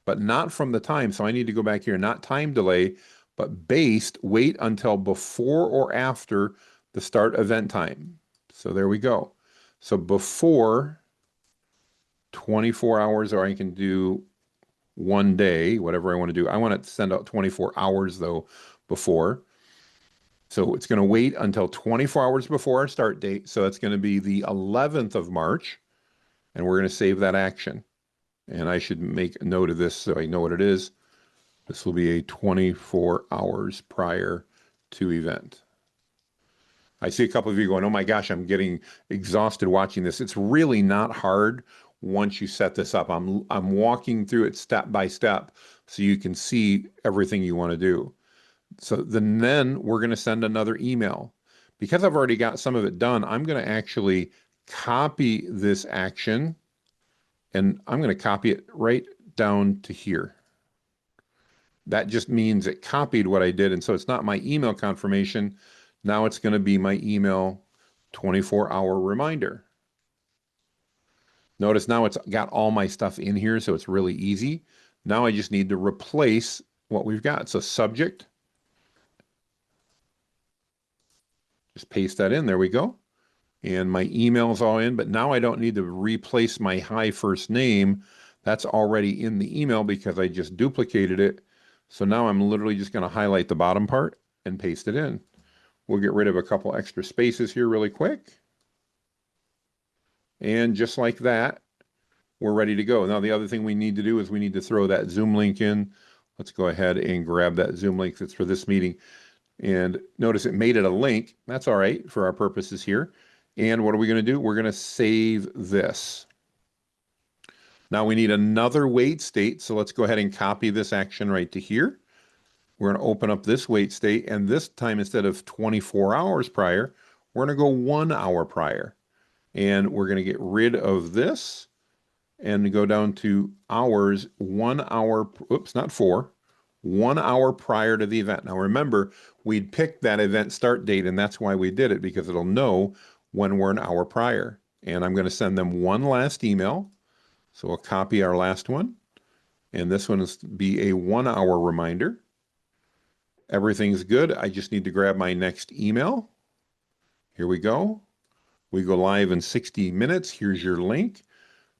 but not from the time. So I need to go back here, not time delay, but based, wait until before or after the start event time. So there we go. So before 24 hours, or I can do 1 day, whatever I want to do. I want to send out 24 hours though before. So it's going to wait until 24 hours before our start date. So that's going to be the 11th of March. And we're going to save that action. And I should make a note of this so I know what it is. This will be a 24 hours prior to event. I see a couple of you going, oh my gosh, I'm getting exhausted watching this. It's really not hard once you set this up. I'm walking through it step by step so you can see everything you want to do. So then we're going to send another email. Because I've already got some of it done, I'm going to actually copy this action and I'm going to copy it right down to here. That just means it copied what I did. And so it's not my email confirmation. Now it's going to be my email 24-hour reminder. Notice now it's got all my stuff in here, so it's really easy. Now I just need to replace what we've got. So subject, just paste that in. There we go. And my email's all in, but now I don't need to replace my hi first name. That's already in the email because I just duplicated it. So now I'm literally just going to highlight the bottom part and paste it in. We'll get rid of a couple extra spaces here really quick. And just like that, we're ready to go. Now, the other thing we need to do is we need to throw that Zoom link in. Let's go ahead and grab that Zoom link that's for this meeting. And notice it made it a link. That's all right for our purposes here. And what are we going to do? We're going to save this. Now we need another wait state. So let's go ahead and copy this action right to here. We're going to open up this wait state. And this time, instead of 24 hours prior, we're going to go 1 hour prior. And we're going to get rid of this and go down to hours, 1 hour, oops, not 4, 1 hour prior to the event. Now remember, we'd picked that event start date, and that's why we did it, because it'll know when we're an hour prior. And I'm going to send them one last email. So we'll copy our last one. And this one is be a 1 hour reminder. Everything's good. I just need to grab my next email. Here we go. We go live in 60 minutes. Here's your link.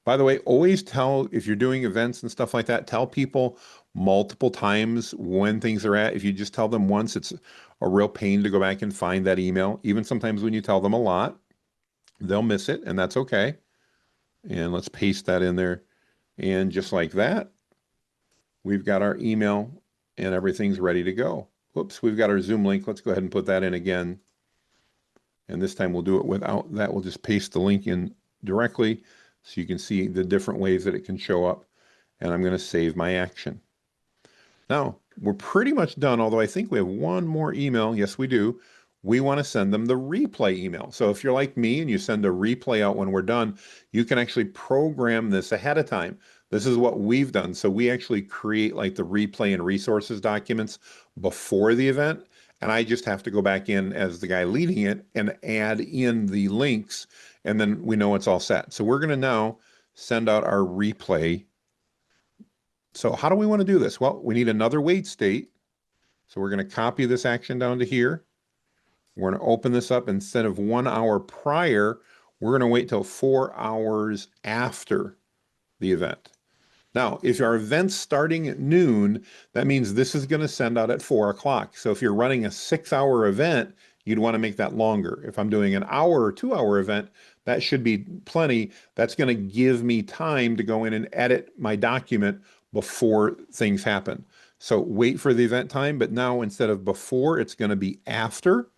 By the way, always tell, if you're doing events and stuff like that, tell people multiple times when things are at. If you just tell them once, it's a real pain to go back and find that email. Even sometimes when you tell them a lot, they'll miss it, and that's okay. And let's paste that in there. And just like that, we've got our email and everything's ready to go. Whoops, we've got our Zoom link. Let's go ahead and put that in again. And this time we'll do it without that. We'll just paste the link in directly so you can see the different ways that it can show up. And I'm going to save my action. Now, we're pretty much done, although I think we have one more email. Yes, we do. We want to send them the replay email. So if you're like me and you send a replay out when we're done, you can actually program this ahead of time. This is what we've done. So we actually create like the replay and resources documents before the event. And I just have to go back in as the guy leading it and add in the links. And then we know it's all set. So we're going to now send out our replay. So how do we want to do this? Well, we need another wait state. So we're going to copy this action down to here. We're going to open this up. Instead of 1 hour prior, we're going to wait till 4 hours after the event. Now, if our event's starting at noon, that means this is going to send out at 4 o'clock. So if you're running a 6-hour event, you'd want to make that longer. If I'm doing an hour or 2-hour event, that should be plenty. That's going to give me time to go in and edit my document before things happen. So wait for the event time, but now instead of before, it's going to be after,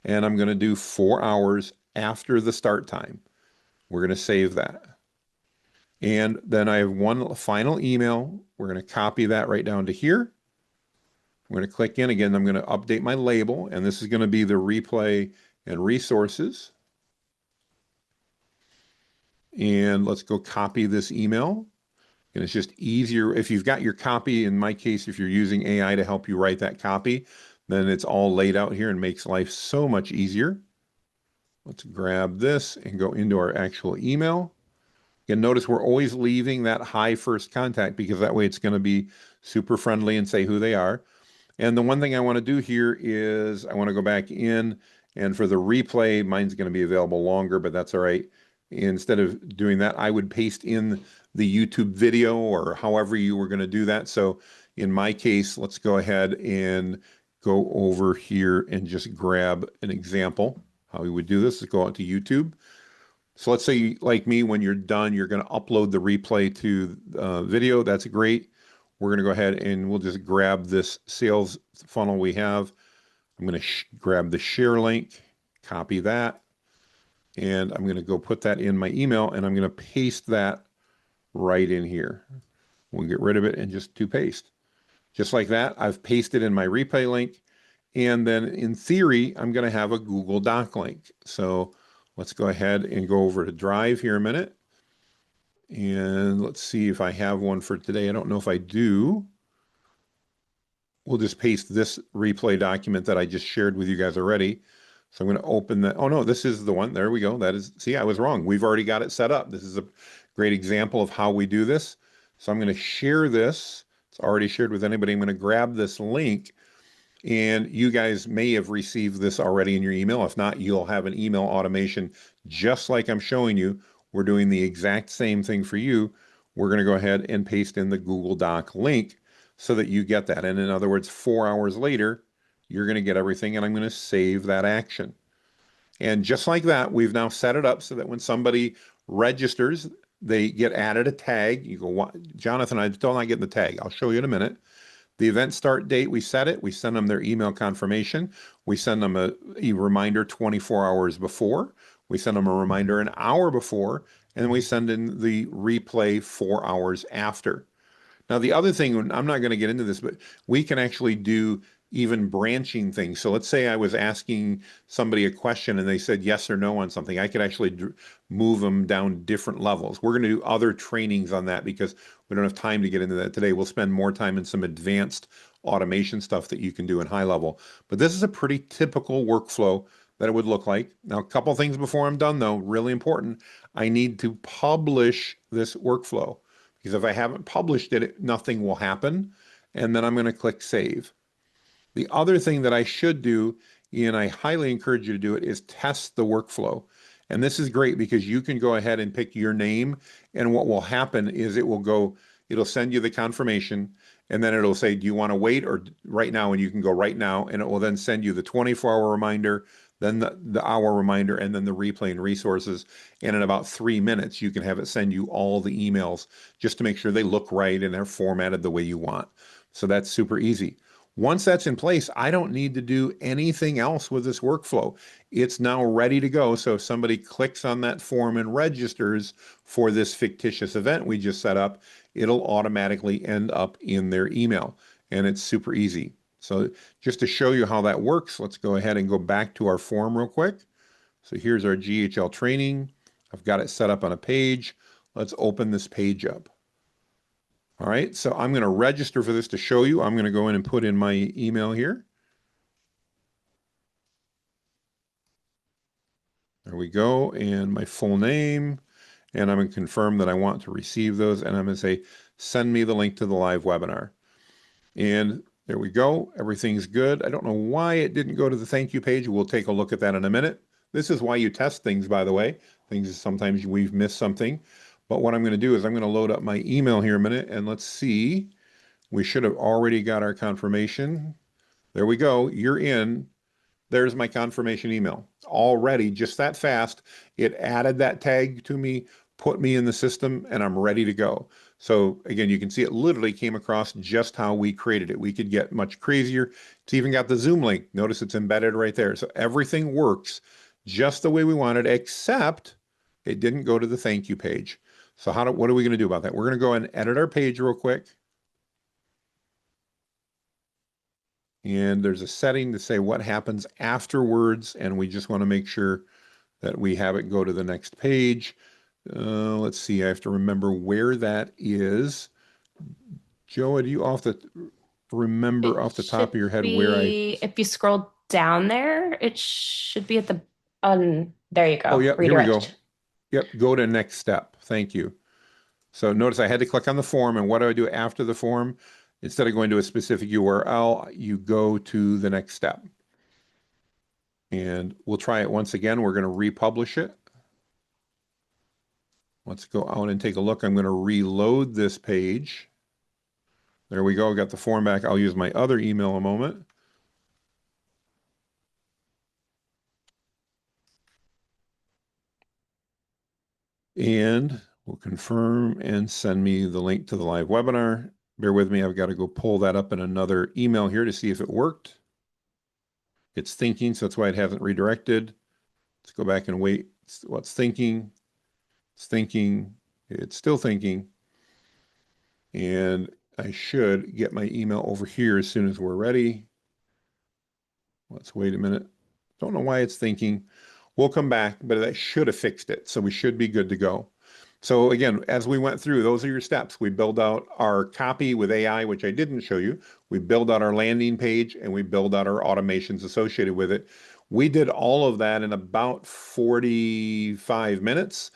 and I'm going to do 4 hours after the start time. We're going to save that. And then I have one final email. We're going to copy that right down to here. I'm going to click in again. I'm going to update my label, and this is going to be the replay and resources. And let's go copy this email. And it's just easier if you've got your copy. In my case, if you're using AI to help you write that copy, then it's all laid out here and makes life so much easier. Let's grab this and go into our actual email. And notice we're always leaving that high first contact because that way it's going to be super friendly and say who they are. And the one thing I want to do here is I want to go back in, and for the replay, mine's going to be available longer, but that's all right. Instead of doing that, I would paste in the YouTube video or however you were going to do that. So in my case, let's go ahead and go over here and just grab an example. How we would do this is go out to YouTube. So let's say, like me, when you're done, you're going to upload the replay to video. That's great. We're going to go ahead and we'll just grab this sales funnel we have. I'm going to grab the share link, copy that, and I'm going to go put that in my email, and I'm going to paste that right in here. We'll get rid of it and just do paste. Just like that, I've pasted in my replay link, and then in theory, I'm going to have a Google Doc link. So let's go ahead and go over to Drive here a minute. And let's see if I have one for today. I don't know if I do. We'll just paste this replay document that I just shared with you guys already. So I'm going to open that. Oh no, this is the one. There we go. That is, see, I was wrong. We've already got it set up. This is a great example of how we do this. So I'm going to share this. It's already shared with anybody. I'm going to grab this link, and you guys may have received this already in your email. If not, you'll have an email automation just like I'm showing you. We're doing the exact same thing for you. We're going to go ahead and paste in the Google Doc link so that you get that. And in other words, 4 hours later, you're going to get everything, and I'm going to save that action. And just like that, we've now set it up so that when somebody registers, they get added a tag. You go, Jonathan, I'm still not getting the tag. I'll show you in a minute. The event start date, we set it. We send them their email confirmation. We send them a reminder 24 hours before. We send them a reminder an hour before. And then we send in the replay 4 hours after. Now, the other thing, I'm not going to get into this, but we can actually do even branching things. So let's say I was asking somebody a question and they said yes or no on something. I could actually move them down different levels. We're going to do other trainings on that because we don't have time to get into that today. We'll spend more time in some advanced automation stuff that you can do in high level. But this is a pretty typical workflow that it would look like. Now, a couple things before I'm done, though, really important. I need to publish this workflow. Because if I haven't published it, nothing will happen. And then I'm going to click Save. The other thing that I should do, and I highly encourage you to do it, is test the workflow. And this is great because you can go ahead and pick your name. And what will happen is it'll send you the confirmation, and then it'll say, do you want to wait or right now? And you can go right now, and it will then send you the 24-hour reminder, then the hour reminder, and then the replay and resources. And in about 3 minutes, you can have it send you all the emails just to make sure they look right and they're formatted the way you want. So that's super easy. Once that's in place, I don't need to do anything else with this workflow. It's now ready to go. So if somebody clicks on that form and registers for this fictitious event we just set up, it'll automatically end up in their email. And it's super easy. So just to show you how that works, let's go ahead and go back to our form real quick. So here's our GHL training. I've got it set up on a page. Let's open this page up. All right, so I'm going to register for this to show you. I'm going to go in and put in my email here. There we go, and my full name, and I'm going to confirm that I want to receive those, and I'm going to say, send me the link to the live webinar. And there we go, everything's good. I don't know why it didn't go to the thank you page. We'll take a look at that in a minute. This is why you test things, by the way. Things sometimes we've missed something. But what I'm going to do is I'm going to load up my email here a minute, and let's see. We should have already got our confirmation. There we go. You're in. There's my confirmation email. Already, just that fast, it added that tag to me, put me in the system, and I'm ready to go. So again, you can see it literally came across just how we created it. We could get much crazier. It's even got the Zoom link. Notice it's embedded right there. So everything works just the way we wanted, except it didn't go to the thank you page. So what are we going to do about that? We're going to go and edit our page real quick. And there's a setting to say what happens afterwards, and we just want to make sure that we have it go to the next page. Let's see, I have to remember where that is. Joe, do you remember It off the top should of your head where be, if you scroll down there, it should be at the, there you oh, go, yep, here we redirected. go. Yep, go to next step. Thank you. So notice I had to click on the form, and what do I do after the form? Instead of going to a specific URL, you go to the next step. And we'll try it once again. We're going to republish it. Let's go out and take a look. I'm going to reload this page. There we go. Got the form back. I'll use my other email a moment. And we'll confirm and send me the link to the live webinar. Bear with me. I've got to go pull that up in another email here to see if it worked. It's thinking, so that's why it hasn't redirected. Let's go back and wait. What's thinking? It's thinking. It's still thinking. And I should get my email over here as soon as we're ready. Let's wait a minute. Don't know why it's thinking. We'll come back, but that should have fixed it. So we should be good to go. So again, as we went through, those are your steps. We build out our copy with AI, which I didn't show you. We build out our landing page and we build out our automations associated with it. We did all of that in about 45 minutes.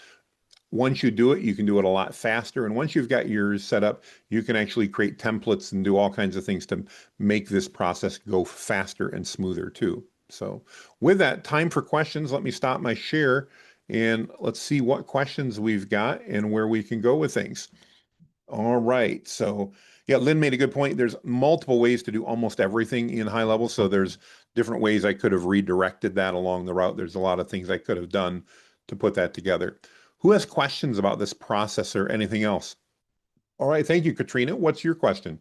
Once you do it, you can do it a lot faster. And once you've got yours set up, you can actually create templates and do all kinds of things to make this process go faster and smoother too. So with that, time for questions. Let me stop my share and let's see what questions we've got and where we can go with things. All right. So yeah, Lynn made a good point. There's multiple ways to do almost everything in high level. So there's different ways I could have redirected that along the route. There's a lot of things I could have done to put that together. Who has questions about this process or anything else? All right. Thank you, Katrina. What's your question?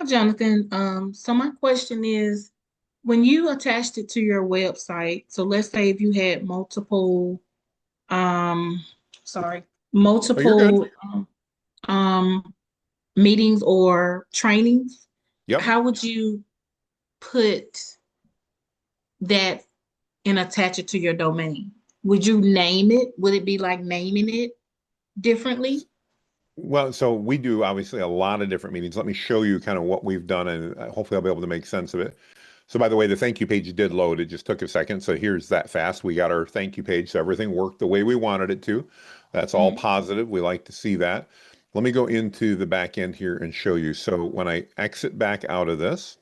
Jonathan, so my question is, when you attached it to your website, so let's say if you had um, sorry, Oh, you're good. multiple um, meetings or trainings, Yep. how would you put that and attach it to your domain? Would you name it? Would it be like naming it differently? Well, so we do obviously a lot of different meetings. Let me show you kind of what we've done, and hopefully I'll be able to make sense of it. So, by the way, the thank you page did load. It just took a second. So here's that fast. We got our thank you page. So everything worked the way we wanted it to. That's all Mhm. positive. We like to see that. Let me go into the back end here and show you. So when I exit back out of this,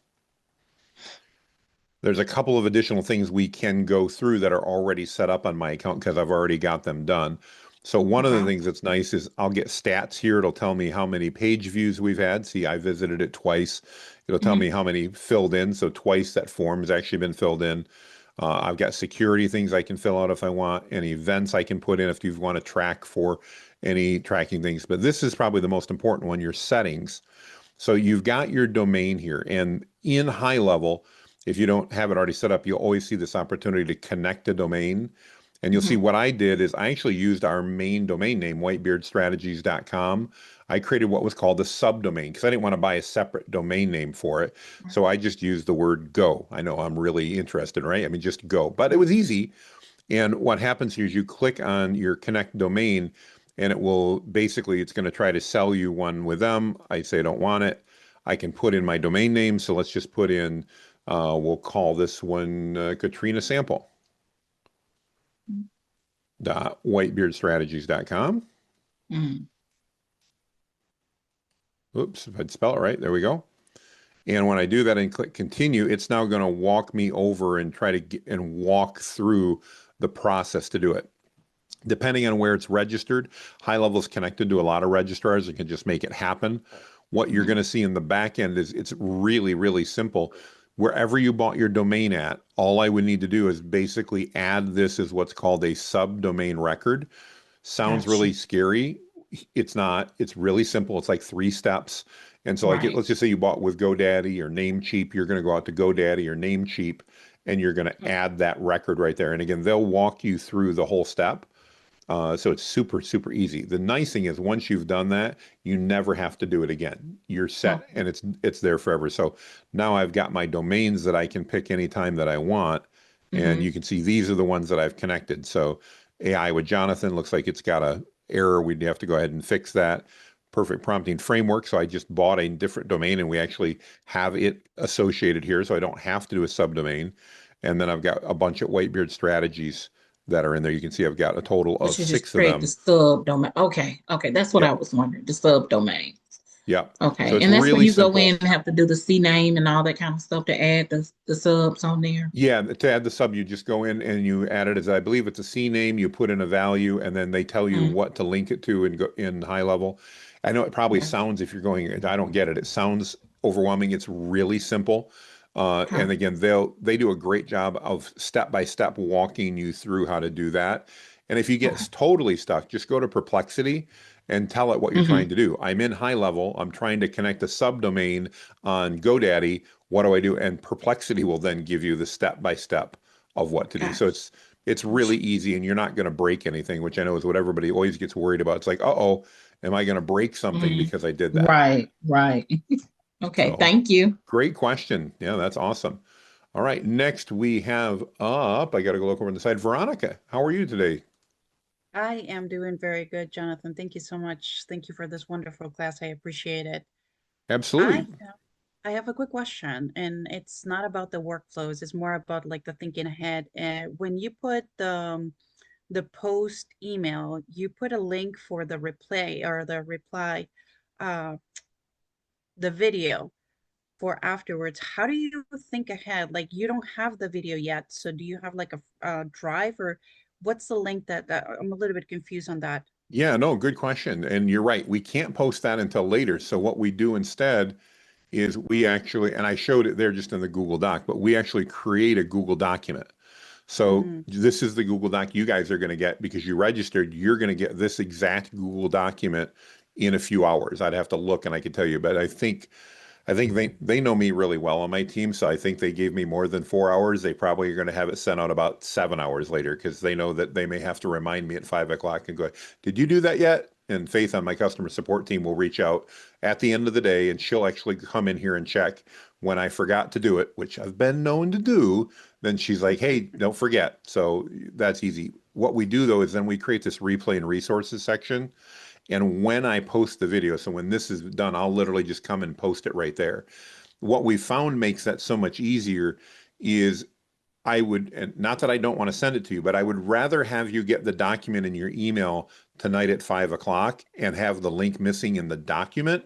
there's a couple of additional things we can go through that are already set up on my account because I've already got them done. So one of the Okay. things that's nice is I'll get stats here. It'll tell me how many page views we've had. See, I visited it twice. It'll tell me Mhm. how many filled in. So twice that form has actually been filled in. I've got security things I can fill out if I want, and events I can put in if you want to track for any tracking things. But this is probably the most important one, your settings. So you've got your domain here. And in high level, if you don't have it already set up, you'll always see this opportunity to connect a domain. And you'll see Mhm. what I did is I actually used our main domain name, whitebeardstrategies.com. I created what was called a subdomain because I didn't want to buy a separate domain name for it. So I just used the word go. I know I'm really interested, right? I mean, just go. But it was easy. And what happens here is you click on your connect domain and it will basically, it's going to try to sell you one with them. I say I don't want it. I can put in my domain name. So let's just put in, we'll call this one Katrina Sample dot whitebeardstrategies.com. Mhm. Oops, if I'd spell it right, there we go. And when I do that and click continue, it's now going to walk me over and try to get and walk through the process to do it. Depending on where it's registered, high level is connected to a lot of registrars and can just make it happen. What you're going Mhm. to see in the back end is it's really, really simple. Wherever you bought your domain at, all I would need to do is basically add this as what's called a subdomain record. Sounds Gotcha. really scary. It's not. It's really simple. It's like 3 steps. And so, like, Right. let's just say you bought with GoDaddy or Namecheap, you're going to go out to GoDaddy or Namecheap, and you're going to add that record right there. And again, they'll walk you through the whole step. So it's super, super easy. The nice thing is once you've done that, you never have to do it again. You're set Okay. and it's there forever. So now I've got my domains that I can pick anytime that I want. And you Mhm. can see these are the ones that I've connected. So AI with Jonathan looks like it's got a error. We'd have to go ahead and fix that. Perfect prompting framework. So I just bought a different domain and we actually have it associated here. So I don't have to do a subdomain. And then I've got a bunch of Whitebeard strategies that are in there. You can see I've got a total But of you just 6 of create the them. subdomain. Okay. Okay. That's what I Yep. was wondering. The subdomain. Yep. So Okay. it's And that's when really you go simple. in and have to do the C name and all that kind of stuff to add the subs on there. Yeah, to add the sub, you just go in and you add it as I believe it's a C name, you put in a value, and then they tell you Mm. what to link it to and go in high level. I know it probably Gotcha. sounds if you're going, I don't get it. It sounds overwhelming. It's really simple. And Okay. again, they do a great job of step by step walking you through how to do that. And if you get Okay. totally stuck, just go to Perplexity and tell it what you're Hmm. trying to do. I'm in high level. I'm trying to connect a subdomain on GoDaddy. What do I do? And Perplexity will then give you the step by step of what to do. So Gotcha. it's really easy and you're not going to break anything, which I know is what everybody always gets worried about. It's like, uh-oh, am I going to break something Mm. because I did that? Right. Right. Okay. So Thank you. great question. Yeah, that's awesome. All right, next we have up, I got to go look over on the side. Veronica, how are you today? I am doing very good, Jonathan. Thank you so much. Thank you for this wonderful class. I appreciate it. I Absolutely. have, I have a quick question, and it's not about the workflows. It's more about like the thinking ahead. When you put the post email, you put a link for the replay or the reply, uh, the video for afterwards. How do you think ahead? Like you don't have the video yet, so do you have like a drive or what's the link that I'm a little bit confused on that. Yeah, no, good question. And you're right. We can't post that until later. So what we do instead is we actually, and I showed it there just in the Google Doc, but we actually create a Google document. So Mm, this is the Google Doc you guys are going to get because you registered. You're going to get this exact Google document in a few hours. I'd have to look and I could tell you, but I think they know me really well on my team, so I think they gave me more than 4 hours. They probably are going to have it sent out about 7 hours later because they know that they may have to remind me at 5 o'clock and go, "Did you do that yet?" And Faith on my customer support team will reach out at the end of the day, and she'll actually come in here and check when I forgot to do it, which I've been known to do. Then she's like, "Hey, don't forget." So that's easy. What we do though is then we create this replay and resources section. And when I post the video, so when this is done, I'll literally just come and post it right there. What we found makes that so much easier is I would, and not that I don't want to send it to you, but I would rather have you get the document in your email tonight at 5 o'clock and have the link missing in the document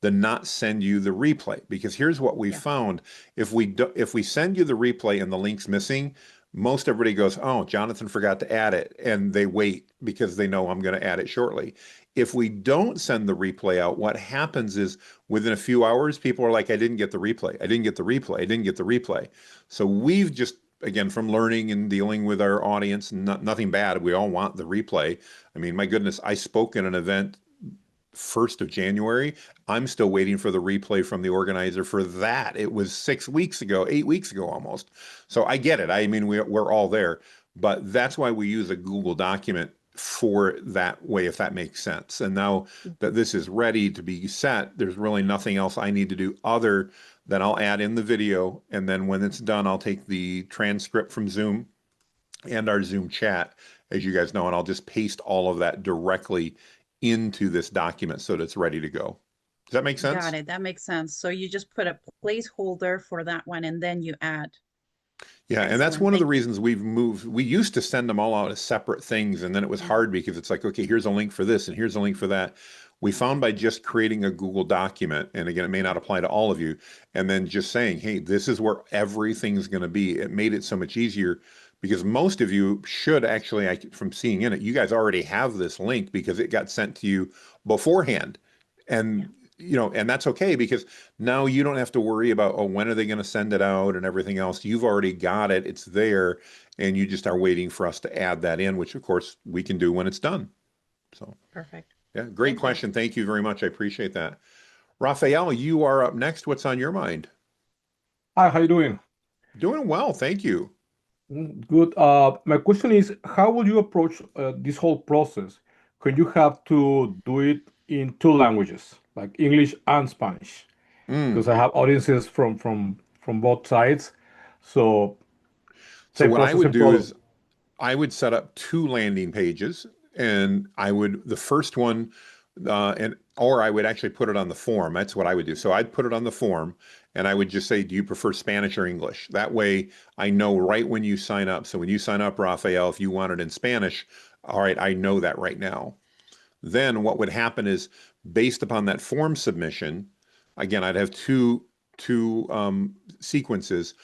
than not send you the replay. Because here's what we yeah. found. If we send you the replay and the link's missing, most everybody goes, "Oh, Jonathan forgot to add it," and they wait because they know I'm going to add it shortly. If we don't send the replay out, what happens is within a few hours, people are like, "I didn't get the replay. I didn't get the replay. I didn't get the replay." So we've just, again, from learning and dealing with our audience, nothing bad. We all want the replay. I mean, my goodness, I spoke at an event 1st of January. I'm still waiting for the replay from the organizer for that. It was 6 weeks ago, 8 weeks ago almost. So I get it. I mean, we're all there, but that's why we use a Google document for that way, if that makes sense. And now that this is ready to be set, there's really nothing else I need to do other than I'll add in the video. And then when it's done, I'll take the transcript from Zoom and our Zoom chat, as you guys know, and I'll just paste all of that directly into this document so that it's ready to go. Does that make sense? Got it. That makes sense. So you just put a placeholder for that one and then you add. Yeah, and that's Excellent. one of the Thank you. reasons we've moved. We used to send them all out as separate things, and then it was hard because it's like, okay, here's a link for this, and here's a link for that. We found by just creating a Google document, and again, it may not apply to all of you, and then just saying, hey, this is where everything's going to be. It made it so much easier because most of you should actually, from seeing in it, you guys already have this link because it got sent to you beforehand. And and that's okay because now you don't have to worry about, oh, when are they going to send it out and everything else. You've already got it. It's there. And you just are waiting for us to add that in, which of course we can do when it's done. So, Perfect. yeah, great Thank you. question. Thank you very much. I appreciate that. Raphael, you are up next. What's on your mind? Hi, how you doing? Doing well. Thank you. Good. My question is, how will you approach this whole process? Can you have to do it in two languages, like English and Spanish? Mm. Because I have audiences from both sides, so So same what I process, would same do problem. is I would set up two landing pages, and the first one, or I would actually put it on the form. That's what I would do. So I'd put it on the form, and I would just say, do you prefer Spanish or English? That way I know right when you sign up. So when you sign up, Rafael, if you want it in Spanish, all right, I know that right now. Then what would happen is based upon that form submission, again, I'd have two sequences.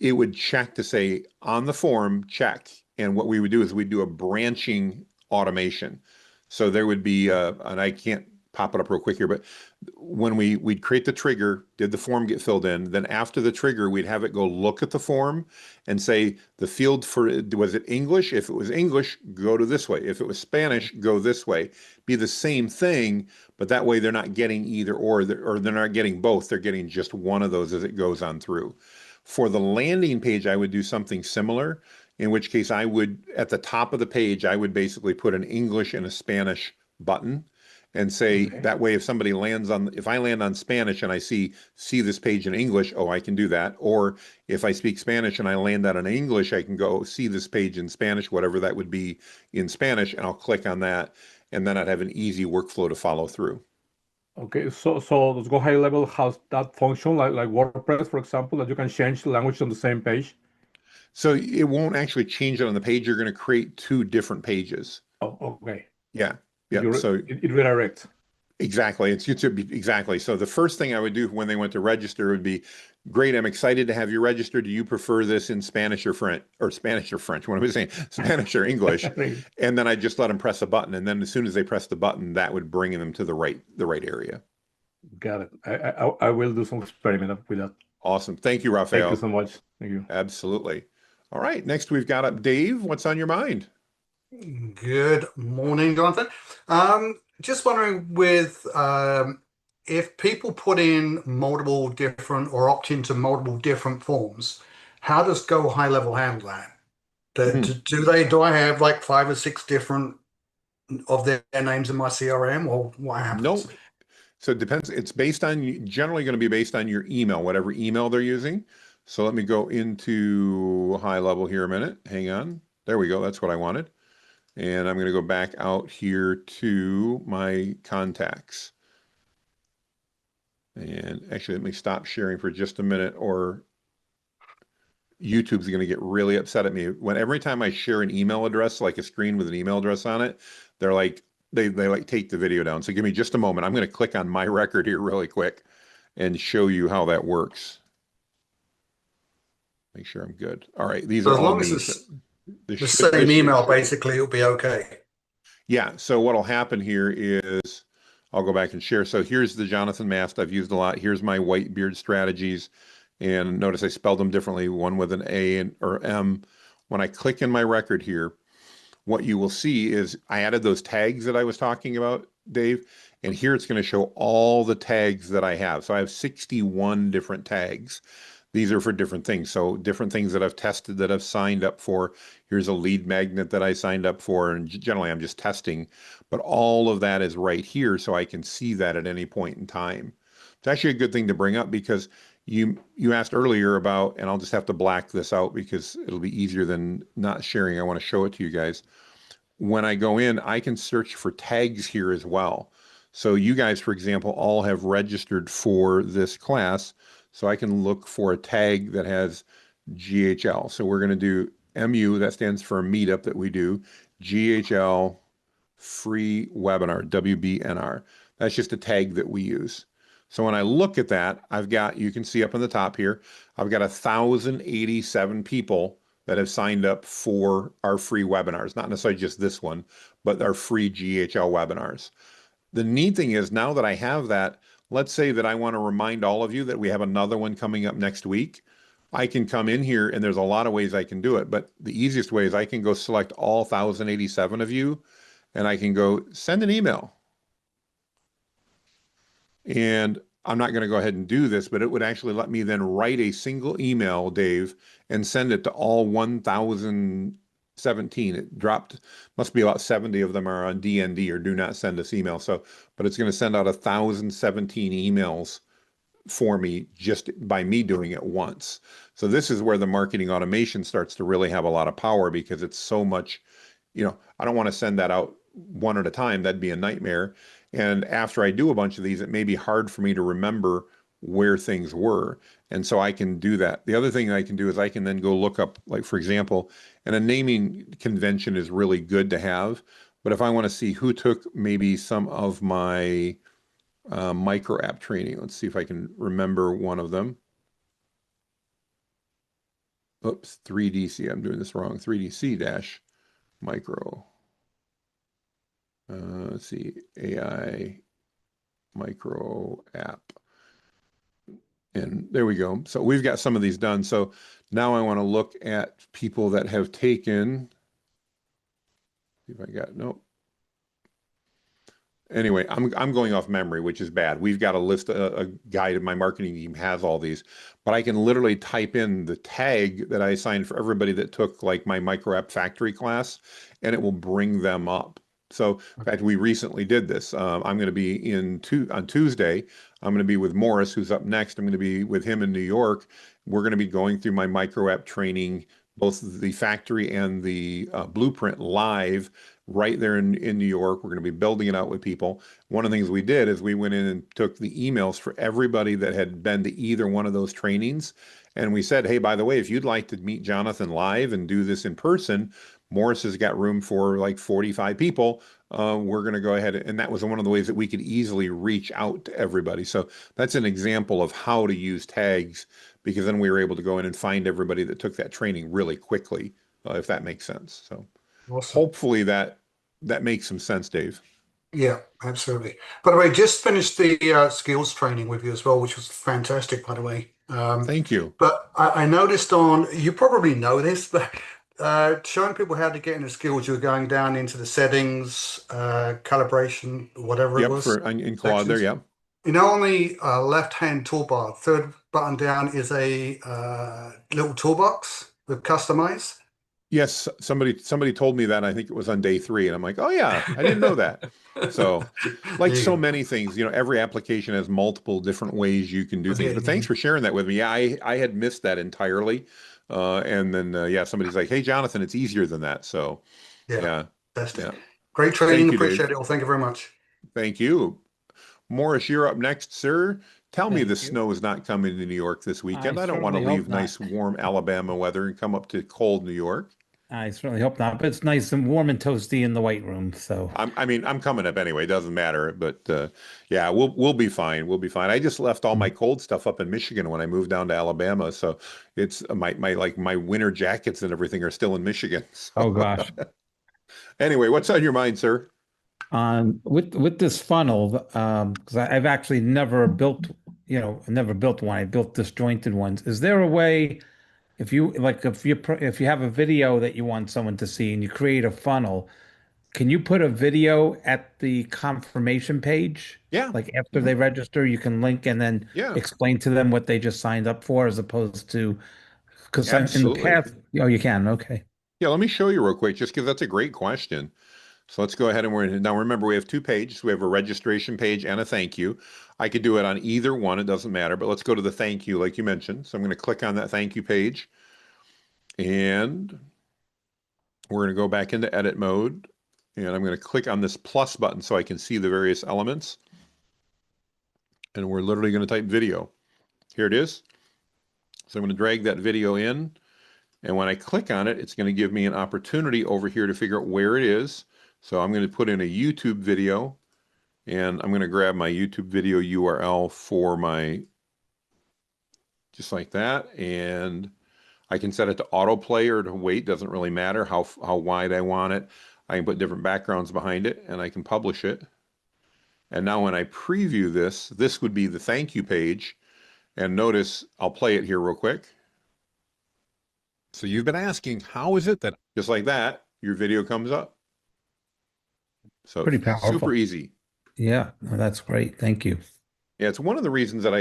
It would check to say on the form, check. And what we would do is we'd do a branching automation. So there would be, and I can't pop it up real quick here, but when we'd create the trigger, did the form get filled in? Then after the trigger, we'd have it go look at the form and say the field for, was it English? If it was English, go to this way. If it was Spanish, go this way. Be the same thing, but that way they're not getting either or they're not getting both. They're getting just one of those as it goes on through. For the landing page, I would do something similar, in which case I would, at the top of the page, I would basically put an English and a Spanish button and say Okay. that way if I land on Spanish and I see this page in English, oh, I can do that. Or if I speak Spanish and I land that in English, I can go see this page in Spanish, whatever that would be in Spanish, and I'll click on that, and then I'd have an easy workflow to follow through. Okay, so let's go high level. How's that function, like WordPress, for example, that you can change the language on the same page? So it won't actually change it on the page. You're going to create two different pages. Oh, okay. Yeah. It, Yep. So it redirects. exactly. Exactly. So the first thing I would do when they went to register would be, great, I'm excited to have you register. Do you prefer this in Spanish or French? Or Spanish or French? What am I saying? Spanish or English? And then I just let them press a button. And then as soon as they press the button, that would bring them to the right area. Got it. I will do some experiment with that. Awesome. Thank you, Thank you Raphael. so much. Thank you. Absolutely. All right. Next, we've got up Dave. What's on your mind? Good morning, Jonathan. Just wondering if people put in multiple different or opt into multiple different forms, how does Go High Level handle that? Do I have like 5 or 6 different of their names in my CRM, or what happens? No. So it depends. It's generally going to be based on your email, whatever email they're using. So let me go into high level here a minute. Hang on. There we go. That's what I wanted. And I'm going to go back out here to my contacts. And actually, let me stop sharing for just a minute, or YouTube's going to get really upset at me. Every time I share an email address, like a screen with an email address on it, they're like, they like take the video down. So give me just a moment. I'm going to click on my record here really quick and show you how that works. Make sure I'm good. All right, these So are as all long me. as it's So the this same email, should- basically, it'll be okay. Yeah, so what'll happen here is I'll go back and share. So here's the Jonathan Mast I've used a lot. Here's my white beard strategies. And notice I spelled them differently, one with an A or M. When I click in my record here, what you will see is I added those tags that I was talking about Dave, and here it's going to show all the tags that I have. So I have 61 different tags. These are for different things. So different things that I've tested that I've signed up for. Here's a lead magnet that I signed up for, and generally I'm just testing, but all of that is right here so I can see that at any point in time. It's actually a good thing to bring up because you asked earlier about, and I'll just have to black this out because it'll be easier than not sharing. I want to show it to you guys. When I go in, I can search for tags here as well. So you guys, for example, all have registered for this class. So I can look for a tag that has GHL. So we're going to do MU, that stands for a meetup that we do, GHL free webinar, WBNR. That's just a tag that we use. So when I look at that, I've got, you can see up on the top here, I've got 1,087 people that have signed up for our free webinars, not necessarily just this one, but our free GHL webinars. The neat thing is now that I have that, let's say that I want to remind all of you that we have another one coming up next week. I can come in here and there's a lot of ways I can do it, but the easiest way is I can go select all 1,087 of you and I can go send an email. And I'm not going to go ahead and do this, but it would actually let me then write a single email, Dave, and send it to all 1,017. It dropped, must be about 70 of them are on DND or do not send us email. So, but it's going to send out 1,017 emails for me just by me doing it once. So this is where the marketing automation starts to really have a lot of power because it's so much, I don't want to send that out one at a time. That'd be a nightmare. And after I do a bunch of these, it may be hard for me to remember where things were. And so I can do that. The other thing I can do is I can then go look up, like, for example, and a naming convention is really good to have. But if I want to see who took maybe some of my micro app training, let's see if I can remember one of them. Oops, 3DC. I'm doing this wrong. 3DC dash micro. Let's see, AI micro app. And there we go. So we've got some of these done. So now I want to look at people that have taken, see if I got, nope. Anyway, I'm going off memory, which is bad. We've got a list, a guide, my marketing team has all these, but I can literally type in the tag that I assigned for everybody that took like my micro app factory class, and it will bring them up. So in fact, we recently did this. I'm going to be on Tuesday. I'm going to be with Morris, who's up next. I'm going to be with him in New York. We're going to be going through my micro app training, both the factory and the blueprint live right there in New York. We're going to be building it out with people. One of the things we did is we went in and took the emails for everybody that had been to either one of those trainings. And we said, hey, by the way, if you'd like to meet Jonathan live and do this in person, Morris has got room for like 45 people. We're going to go ahead. And that was one of the ways that we could easily reach out to everybody. So that's an example of how to use tags, because then we were able to go in and find everybody that took that training really quickly, if that makes sense. So Awesome. hopefully that makes some sense, Dave. Yeah, absolutely. By the way, just finished the skills training with you as well, which was fantastic, by the way. Thank you. But I noticed on, you probably know this, but showing people how to get into skills, you're going down into the settings, calibration, whatever it Yep, was. in Claude there, sections. yep. You know, on the left-hand toolbar, third button down is a little toolbox with customize. Yes, somebody told me that. I think it was on day 3, and I'm like, oh yeah, I didn't know that. So, There like you so go. many things, every application has multiple different ways you can do things. But thanks Okay. for sharing that with me. Yeah, I had missed that entirely. And then yeah, somebody's like, hey, Jonathan, it's easier than that. So, Yeah, yeah, fantastic. yeah. Great training. Thank you, Dave. Appreciate it all. Thank you very much. Thank you. Morris, you're up next, sir. Tell me the Thank you. snow is not coming to New York this I weekend. I don't want to certainly hope leave not. nice, warm Alabama weather and come up to cold New York. I certainly hope not. But it's nice and warm and toasty in the White Room. So, I'm coming up anyway. It doesn't matter. But yeah, we'll be fine. We'll be fine. I just left all my cold stuff up in Michigan when I moved down to Alabama, so it's my winter jackets and everything are still in Michigan. oh So gosh. anyway, what's on your mind, sir? With this funnel, because I've actually never built, never built one. I built disjointed ones. Is there a way, if you have a video that you want someone to see and you create a funnel, can you put a video at the confirmation page? Yeah. Like after they register, you can link and then Yeah, explain to them what they just signed up for, as opposed to, because in the absolutely. past, oh, you can. Okay. Yeah, let me show you real quick, just because that's a great question. So let's go ahead and now remember we have two pages. We have a registration page and a thank you. I could do it on either one, it doesn't matter, but let's go to the thank you like you mentioned. So I'm going to click on that thank you page and we're going to go back into edit mode and I'm going to click on this plus button so I can see the various elements. And we're literally going to type video. Here it is. So I'm going to drag that video in. And when I click on it, it's going to give me an opportunity over here to figure out where it is. So I'm going to put in a YouTube video and I'm going to grab my YouTube video URL for just like that. And I can set it to autoplay or to wait. Doesn't really matter how wide I want it. I can put different backgrounds behind it and I can publish it. And now when I preview this would be the thank you page. And notice, I'll play it here real quick. So you've been asking, how is it that just like that, your video comes up? So Pretty super powerful. easy. Yeah, no, that's great. Thank you. Yeah, it's one of the reasons that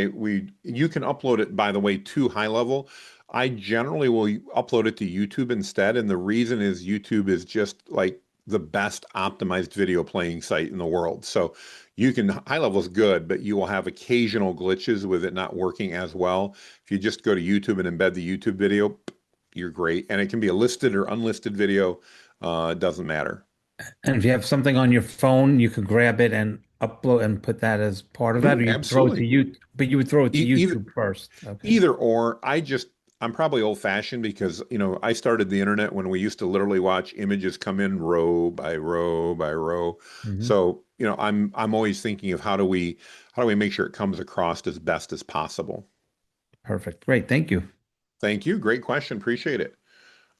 you can upload it, by the way, to high level. I generally will upload it to YouTube instead. And the reason is YouTube is just like the best optimized video playing site in the world. So high level is good, but you will have occasional glitches with it not working as well. If you just go to YouTube and embed the YouTube video, you're great. And it can be a listed or unlisted video. It doesn't matter. And if you have something on your phone, you could grab it and upload and put that as part of that, or you throw it to Absolutely. you, but you would throw it to Either YouTube first. Okay. Either or, I'm probably old fashioned because, I started the internet when we used to literally watch images come in row by row by row. Mhm. So, I'm always thinking of how do we make sure it comes across as best as possible. Perfect. Great. Thank you. Thank you. Great question. Appreciate it.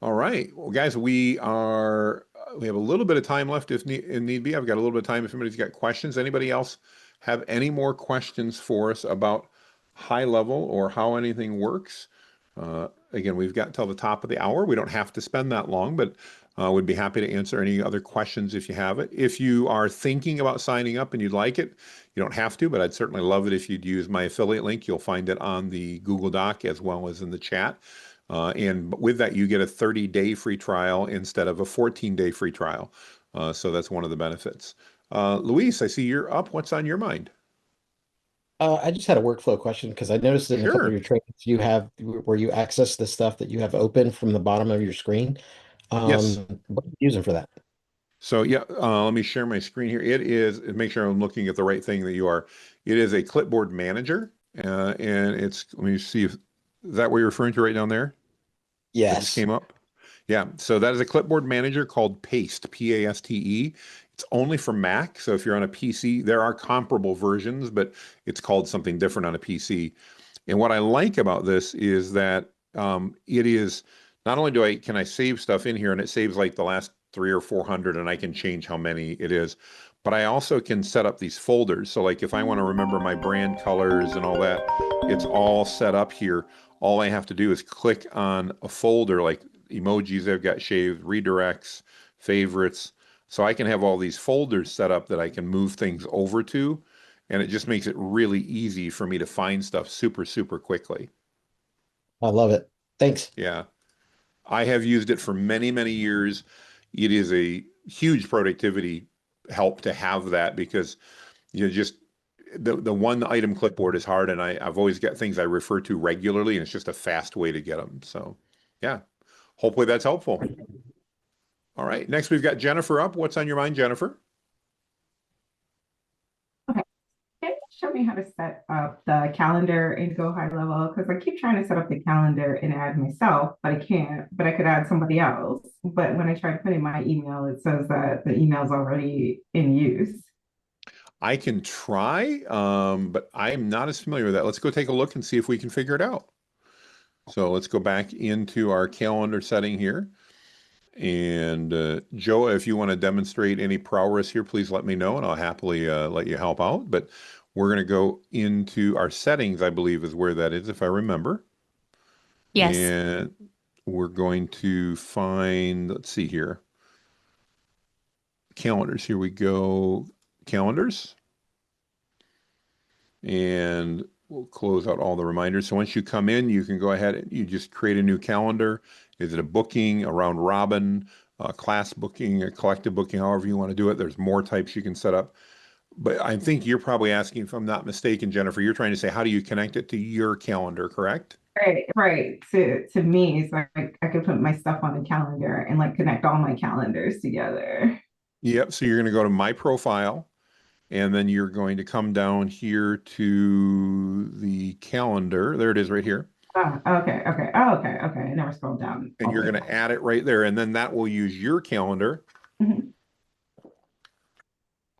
All right. Well, guys, we have a little bit of time left if need be. I've got a little bit of time if anybody's got questions. Anybody else have any more questions for us about high level or how anything works? Again, we've got till the top of the hour. We don't have to spend that long, but we'd be happy to answer any other questions if you have it. If you are thinking about signing up and you'd like it, you don't have to, but I'd certainly love it if you'd use my affiliate link. You'll find it on the Google Doc as well as in the chat. And with that, you get a 30-day free trial instead of a 14-day free trial. So that's one of the benefits. Luis, I see you're up. What's on your mind? I just had a workflow question because I noticed in a couple of Sure. your trainings you have where you access the stuff that you have open from the bottom of your screen. Yes. What are you using for that? So yeah, let me share my screen here. Make sure I'm looking at the right thing that you are. It is a clipboard manager, and let me see if, is that what you're referring to right down there? That just Yes. came up? Yeah, so that is a clipboard manager called Paste, Paste. It's only for Mac. So if you're on a PC, there are comparable versions, but it's called something different on a PC. And what I like about this is that it is not only can I save stuff in here and it saves like the last 300 or 400 and I can change how many it is, but I also can set up these folders. So like if I want to remember my brand colors and all that, it's all set up here. All I have to do is click on a folder like emojis I've got shaved, redirects, favorites. So I can have all these folders set up that I can move things over to, and it just makes it really easy for me to find stuff super, super quickly. I love it. Thanks. Yeah. I have used it for many, many years. It is a huge productivity help to have that because just the one item clipboard is hard, and I've always got things I refer to regularly, and it's just a fast way to get them. So, yeah, hopefully that's helpful. All right, next we've got Jennifer up. What's on your mind, Jennifer? Okay. Can you show me how to set up the calendar in Go High Level? Because I keep trying to set up the calendar and add myself, but I can't. But I could add somebody else. But when I try to put in my email, it says that the email's already in use. I can try, but I'm not as familiar with that. Let's go take a look and see if we can figure it out. So let's go back into our calendar setting here. And Joe, if you want to demonstrate any prowess here, please let me know and I'll happily let you help out. But we're going to go into our settings, I believe is where that is, if I remember. Yes. And we're going to find, let's see here. calendars. Here we go. Calendars. And we'll close out all the reminders. So once you come in, you can go ahead and you just create a new calendar. Is it a booking, a round robin, a class booking, a collective booking, however you want to do it? There's more types you can set up. But I think you're probably asking, if I'm not mistaken, Jennifer, you're trying to say, how do you connect it to your calendar, correct? Right, right. To me, it's like I could put my stuff on the calendar and like connect all my calendars together. Yep. So you're going to go to my profile, and then you're going to come down here to the calendar. There it is right here. Oh, okay, okay. Oh, okay, okay. I never scrolled down And all the you're way going to down. add it right there. And then that will use your calendar Mhm.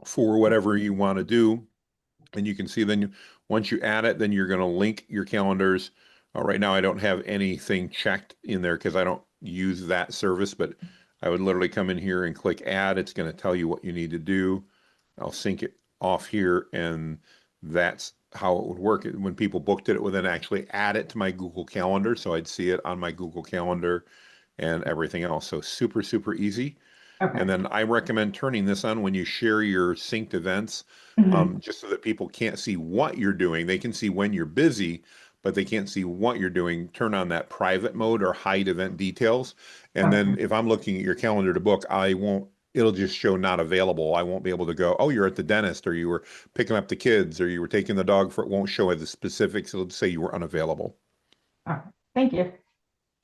for whatever you want to do. And you can see then once you add it, then you're going to link your calendars. Right now, I don't have anything checked in there because I don't use that service, but I would literally come in here and click add. It's going to tell you what you need to do. I'll sync it off here, and that's how it would work. When people booked it, it would then actually add it to my Google Calendar, so I'd see it on my Google Calendar and everything else. So super, super easy. And Okay. then I recommend turning this on when you share your synced events, Mhm. just so that people can't see what you're doing. They can see when you're busy, but they can't see what you're doing. Turn on that private mode or hide event details. And then Okay. if I'm looking at your calendar to book, it'll just show not available. I won't be able to go, oh, you're at the dentist, or you were picking up the kids, or you were taking the dog for it. Won't show the specifics. It'll say you were unavailable. Okay. Thank you.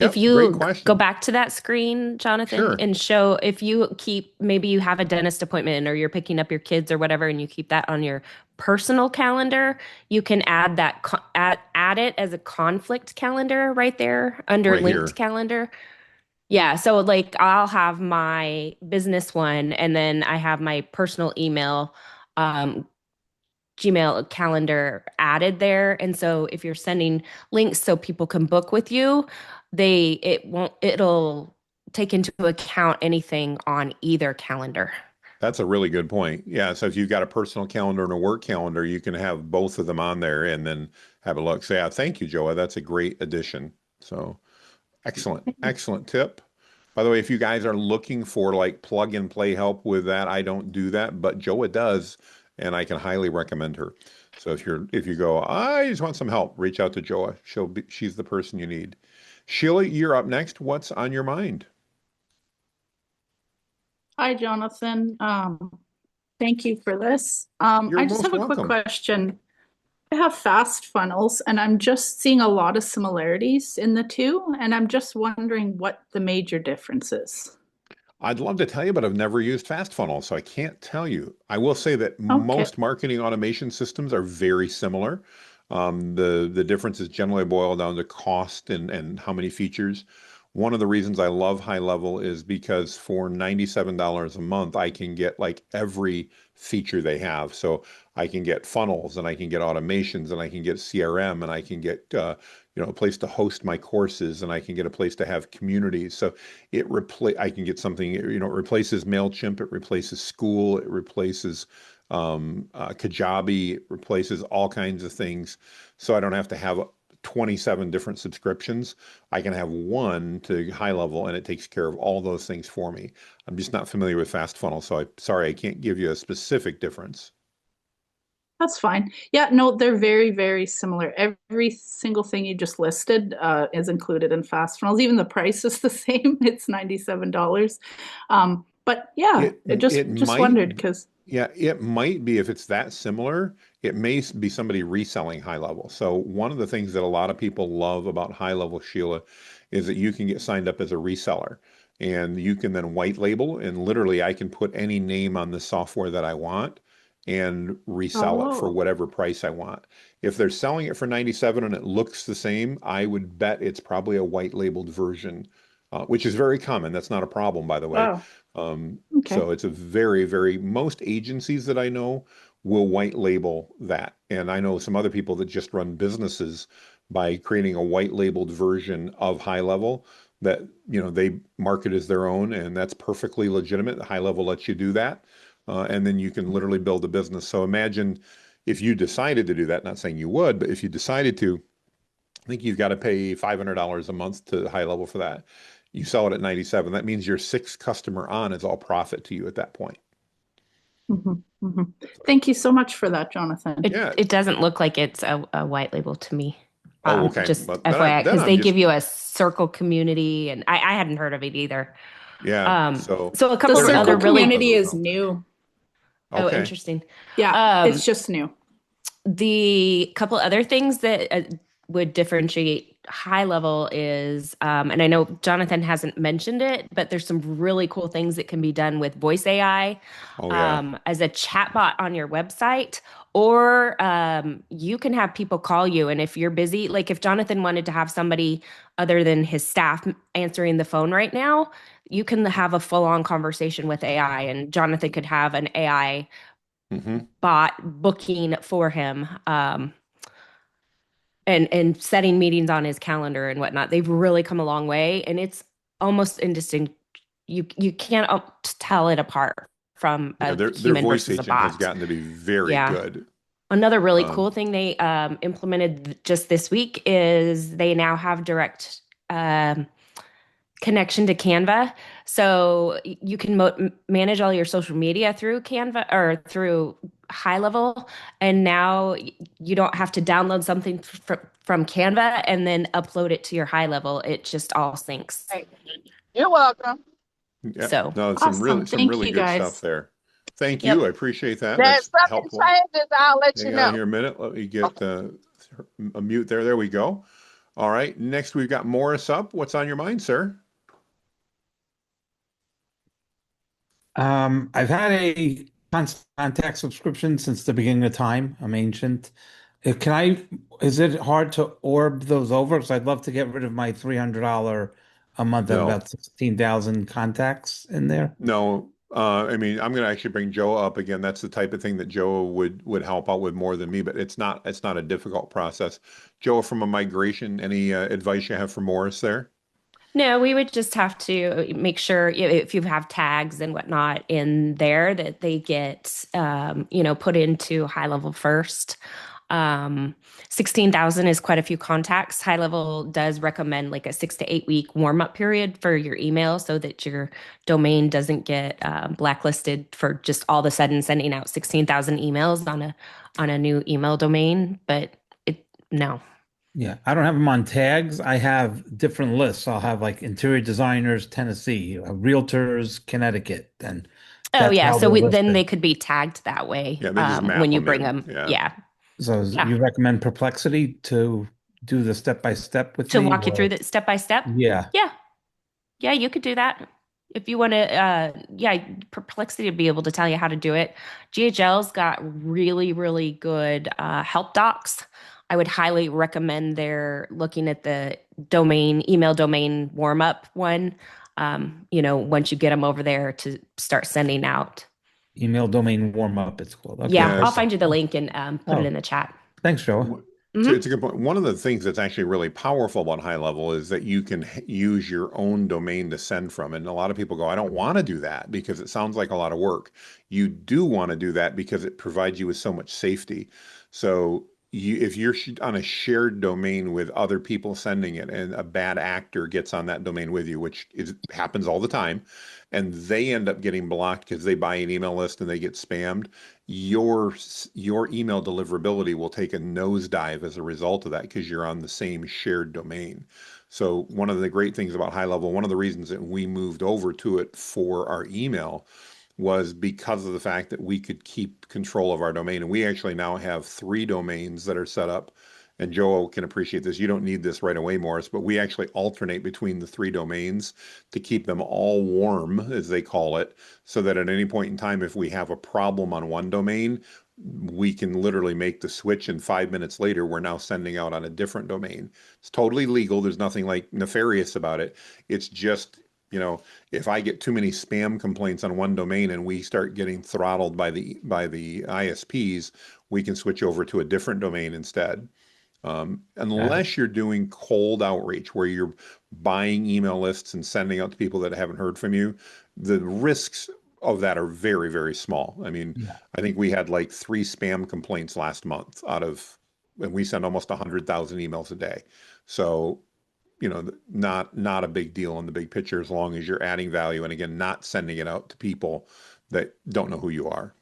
If Yep, great you go question. back to that screen, Jonathan, Sure. and show if you keep maybe you have a dentist appointment or you're picking up your kids or whatever, and you keep that on your personal calendar, you can add that add it as a conflict calendar right there under Right linked here. calendar. Yeah, so like I'll have my business one and then I have my personal email um Gmail calendar added there. And so if you're sending links so people can book with you, it'll take into account anything on either calendar. That's a really good point. Yeah, so if you've got a personal calendar and a work calendar, you can have both of them on there and then have a look. So yeah, thank you, Joa. That's a great addition. So excellent, excellent tip. By the way, if you guys are looking for like plug and play help with that, I don't do that, but Joa does, and I can highly recommend her. So if you go, I just want some help, reach out to Joa. She's the person you need. Sheila, you're up next. What's on your mind? Hi, Jonathan. Thank you for this. You're I just most have a quick welcome. question. I have fast funnels, and I'm just seeing a lot of similarities in the two, and I'm just wondering what the major difference is. I'd love to tell you, but I've never used fast funnel, so I can't tell you. I will say that Okay. most marketing automation systems are very similar. The differences generally boil down to cost and how many features. One of the reasons I love high level is because for $97 a month, I can get like every feature they have. So I can get funnels, and I can get automations, and I can get CRM, and I can get a place to host my courses, and I can get a place to have communities. So I can get something, it replaces MailChimp, it replaces School, it replaces Kajabi, it replaces all kinds of things. So I don't have to have 27 different subscriptions. I can have one to high level, and it takes care of all those things for me. I'm just not familiar with fast funnel, so sorry, I can't give you a specific difference. That's fine. Yeah, no, they're very, very similar. Every single thing you just listed is included in fast funnels. Even the price is the same. It's $97. But yeah, It it it just might, wondered because yeah, it might be if it's that similar, it may be somebody reselling high level. So one of the things that a lot of people love about high level, Sheila, is that you can get signed up as a reseller, and you can then white label, and literally I can put any name on the software that I want and resell it for oh, whatever price I want. If they're selling it for 97 and it looks the same, I would bet it's probably a white labeled version, which is very common. That's not a problem, by the way. oh, So okay. it's a very, very, most agencies that I know will white label that. And I know some other people that just run businesses by creating a white labeled version of high level that, they market as their own, and that's perfectly legitimate. High level lets you do that. And then you can literally build a business. So imagine if you decided to do that, not saying you would, but if you decided to, I think you've got to pay $500 a month to high level for that. You sell it at 97. That means your sixth customer on is all profit to you at that point. Mhm, mhm. Thank you so much for that, Jonathan. Yeah. It doesn't look like it's a white label to me. Oh, okay. Just But FYI, then because I'm they just, give you a circle community, and I hadn't heard of it either. yeah. So a The couple of there's a circle other couple really, of community those is out there. new. oh, Okay. interesting. Yeah, it's just new. The couple other things that would differentiate high level is, and I know Jonathan hasn't mentioned it, but there's some really cool things that can be done with voice AI Oh, yeah. as a chatbot on your website, or you can have people call you. And if you're busy, like if Jonathan wanted to have somebody other than his staff answering the phone right now, you can have a full on conversation with AI, and Jonathan could have an AI Mm-hmm. bot booking for him, and setting meetings on his calendar and whatnot. They've really come a long way, and it's almost indistinct. You can't tell it apart from Yeah, a their human voice versus a agent has bot. gotten to be very Yeah. good. Another really Um, cool thing they implemented just this week is they now have direct connection to Canva. So you can manage all your social media through Canva or through High Level. And now you don't have to download something from Canva and then upload it to your High Level. It just all syncs. You're welcome. yeah, So no, Awesome. some Thank really you good stuff guys. there. Thank yep. you. I appreciate that. There's That's something helpful. changes, I'll let you Hang on know. here a minute. Let me get Okay. a mute there. There we go. All right. Next, we've got Morris up. What's on your mind, sir? I've had a contact subscription since the beginning of time. I'm ancient. Can I, is it hard to orb those over? Because I'd love to get rid of my $300 a month. I have No. about 16,000 contacts in there. No, I mean, I'm going to actually bring Joe up again. That's the type of thing that Joe would help out with more than me, but it's not a difficult process. Joe, from a migration, any advice you have for Morris there? No, we would just have to make sure if you have tags and whatnot in there that they get, put into High Level first. 16,000 is quite a few contacts. High Level does recommend like a 6 to 8 week warm up period for your email so that your domain doesn't get blacklisted for just all of a sudden sending out 16,000 emails on a new email domain. But no. Yeah, I don't have them on tags. I have different lists. I'll have like interior designers, Tennessee, realtors, Connecticut, and Oh that's yeah, how so they're then they listed. could be tagged that way Yeah, they just map when you them bring in. them. Yeah. Yeah, So yeah. you recommend Perplexity to do the step by step with To me, walk you through or that step by step. yeah, Yeah, yeah, you could do that if you want to. Yeah, Perplexity to be able to tell you how to do it. GHL's got really, really good help docs. I would highly recommend they're looking at the email domain warm up one. Once you get them over there to start sending out. email domain warm up, it's called. Okay, Yeah, Yeah, I'll it's, perfect. find you the link and put it Oh, in the chat. thanks, Joe. it's a good point. One of the things that's actually really powerful about High Level is that you can use your own domain to send from. And a lot of people go, I don't want to do that because it sounds like a lot of work. You do want to do that because it provides you with so much safety. So if you're on a shared domain with other people sending it and a bad actor gets on that domain with you, which happens all the time, and they end up getting blocked because they buy an email list and they get spammed, your email deliverability will take a nosedive as a result of that because you're on the same shared domain. So one of the great things about High Level, one of the reasons that we moved over to it for our email was because of the fact that we could keep control of our domain. And we actually now have 3 domains that are set up. And Joel can appreciate this. You don't need this right away, Morris, but we actually alternate between the 3 domains to keep them all warm, as they call it, so that at any point in time, if we have a problem on one domain, we can literally make the switch, and 5 minutes later, we're now sending out on a different domain. It's totally legal. There's nothing like nefarious about it. It's just, if I get too many spam complaints on one domain and we start getting throttled by the ISPs, we can switch over to a different domain instead. Got it. Unless you're doing cold outreach where you're buying email lists and sending out to people that haven't heard from you, the risks of that are very, very small. I mean, Yeah. I think we had like 3 spam complaints last month and we send almost 100,000 emails a day. So, not a big deal in the big picture as long as you're adding value and again, not sending it out to people that don't know who you are.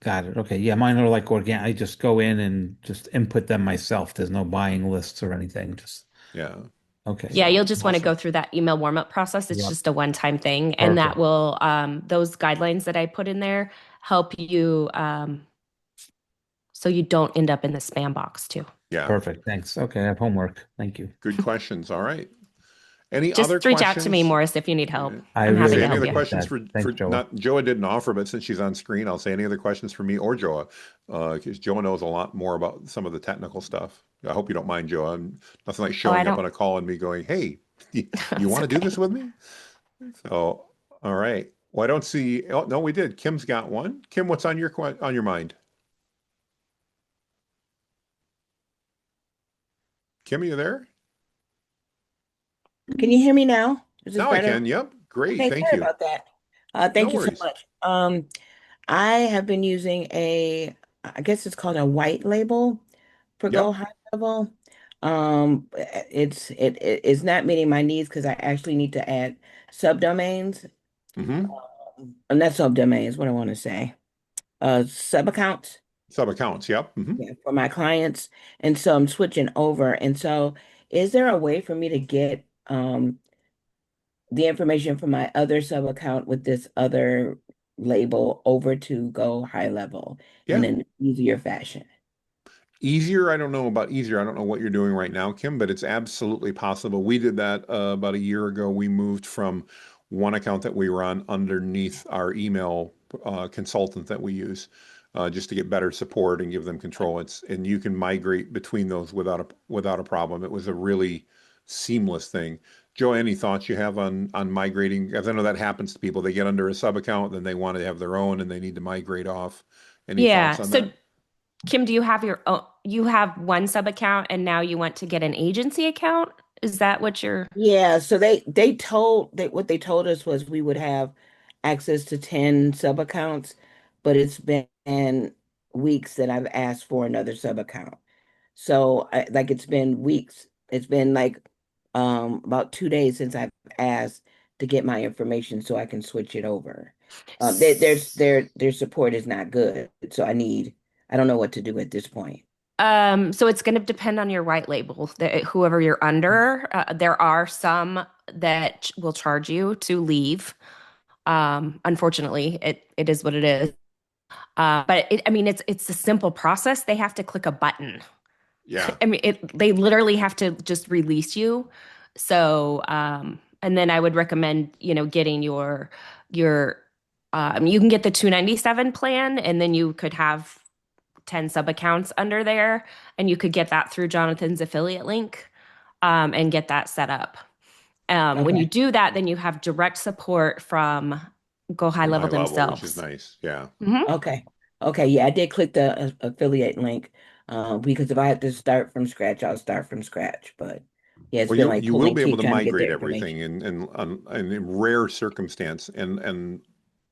Got it. Okay. Yeah, mine are like organic. I just go in and just input them myself. There's no buying lists or anything. Just Yeah. okay. Yeah, So you'll just want to awesome. go through that email warm up process. It's Yep. just a one-time thing. And that Perfect. will, those guidelines that I put in there help you so you don't end up in the spam box too. Yeah. Perfect. Thanks. Okay, I have homework. Thank you. Good questions. All right. Any other Just reach out to me, questions? Morris, if you need help. Yeah. I I'm happy really to Any help other you. appreciate questions that. for Thanks, Joa. not Joa didn't offer, but since she's on screen, I'll say any other questions for me or Joa, because Joa knows a lot more about some of the technical stuff. I hope you don't mind, Joa. Nothing like Oh, I showing up don't. on a call and me going, "Hey, you It's want to do okay. this with me?" So, all right. Well, I don't see. Oh no, we did. Kim's got one. Kim, what's on your mind? Kim, are you there? Can you hear me now? Is this Now I better? can. Yep. Great. Okay, Thank sorry you. about that. No Thank you so worries. much. I have been using I guess it's called a white label for Go Yep. High Level. It's not meeting my needs because I actually need to add subdomains, Mm-hmm. and not subdomains, what I want to say, sub accounts, Sub accounts. Yep. Mm-hmm. yeah, for my clients, and so I'm switching over. And so, is there a way for me to get the information from my other sub account with this other label over to Go High Level in Yeah. an easier fashion? Easier, I don't know about easier. I don't know what you're doing right now, Kim, but it's absolutely possible. We did that about a year ago. We moved from one account that we were on underneath our email consultant that we use just to get better support and give them control. And you can migrate between those without a problem. It was a really seamless thing. Joe, any thoughts you have on migrating? Because I know that happens to people. They get under a sub account, then they want to have their own, and they need to migrate off. Any thoughts Yeah. on So, that? Kim, do you have your own, you have one sub account and now you want to get an agency account? Is that what you're? Yeah, so they what they told us was we would have access to 10 sub accounts, but it's been weeks that I've asked for another sub account. So like it's been weeks. It's been like about 2 days since I've asked to get my information so I can switch it over. Their support is not good, so I don't know what to do at this point. So it's going to depend on your white label, whoever you're under. There are some that will charge you to leave. Unfortunately, it is what it is. I mean, it's a simple process. They have to click a button. Yeah. I mean, they literally have to just release you. So, and then I would recommend, getting your you can get the 297 plan, and then you could have 10 sub accounts under there, and you could get that through Jonathan's affiliate link, and get that set up. When you Okay. do that, then you have direct support from Go High From high Level level, which is themselves. nice. Yeah. Mhm. Okay. Okay. Yeah, I did click the affiliate link because if I have to start from scratch, I'll start from scratch. But yeah, it's Well, been you like you will pulling be able teeth to trying to get migrate their everything information. in rare circumstance. And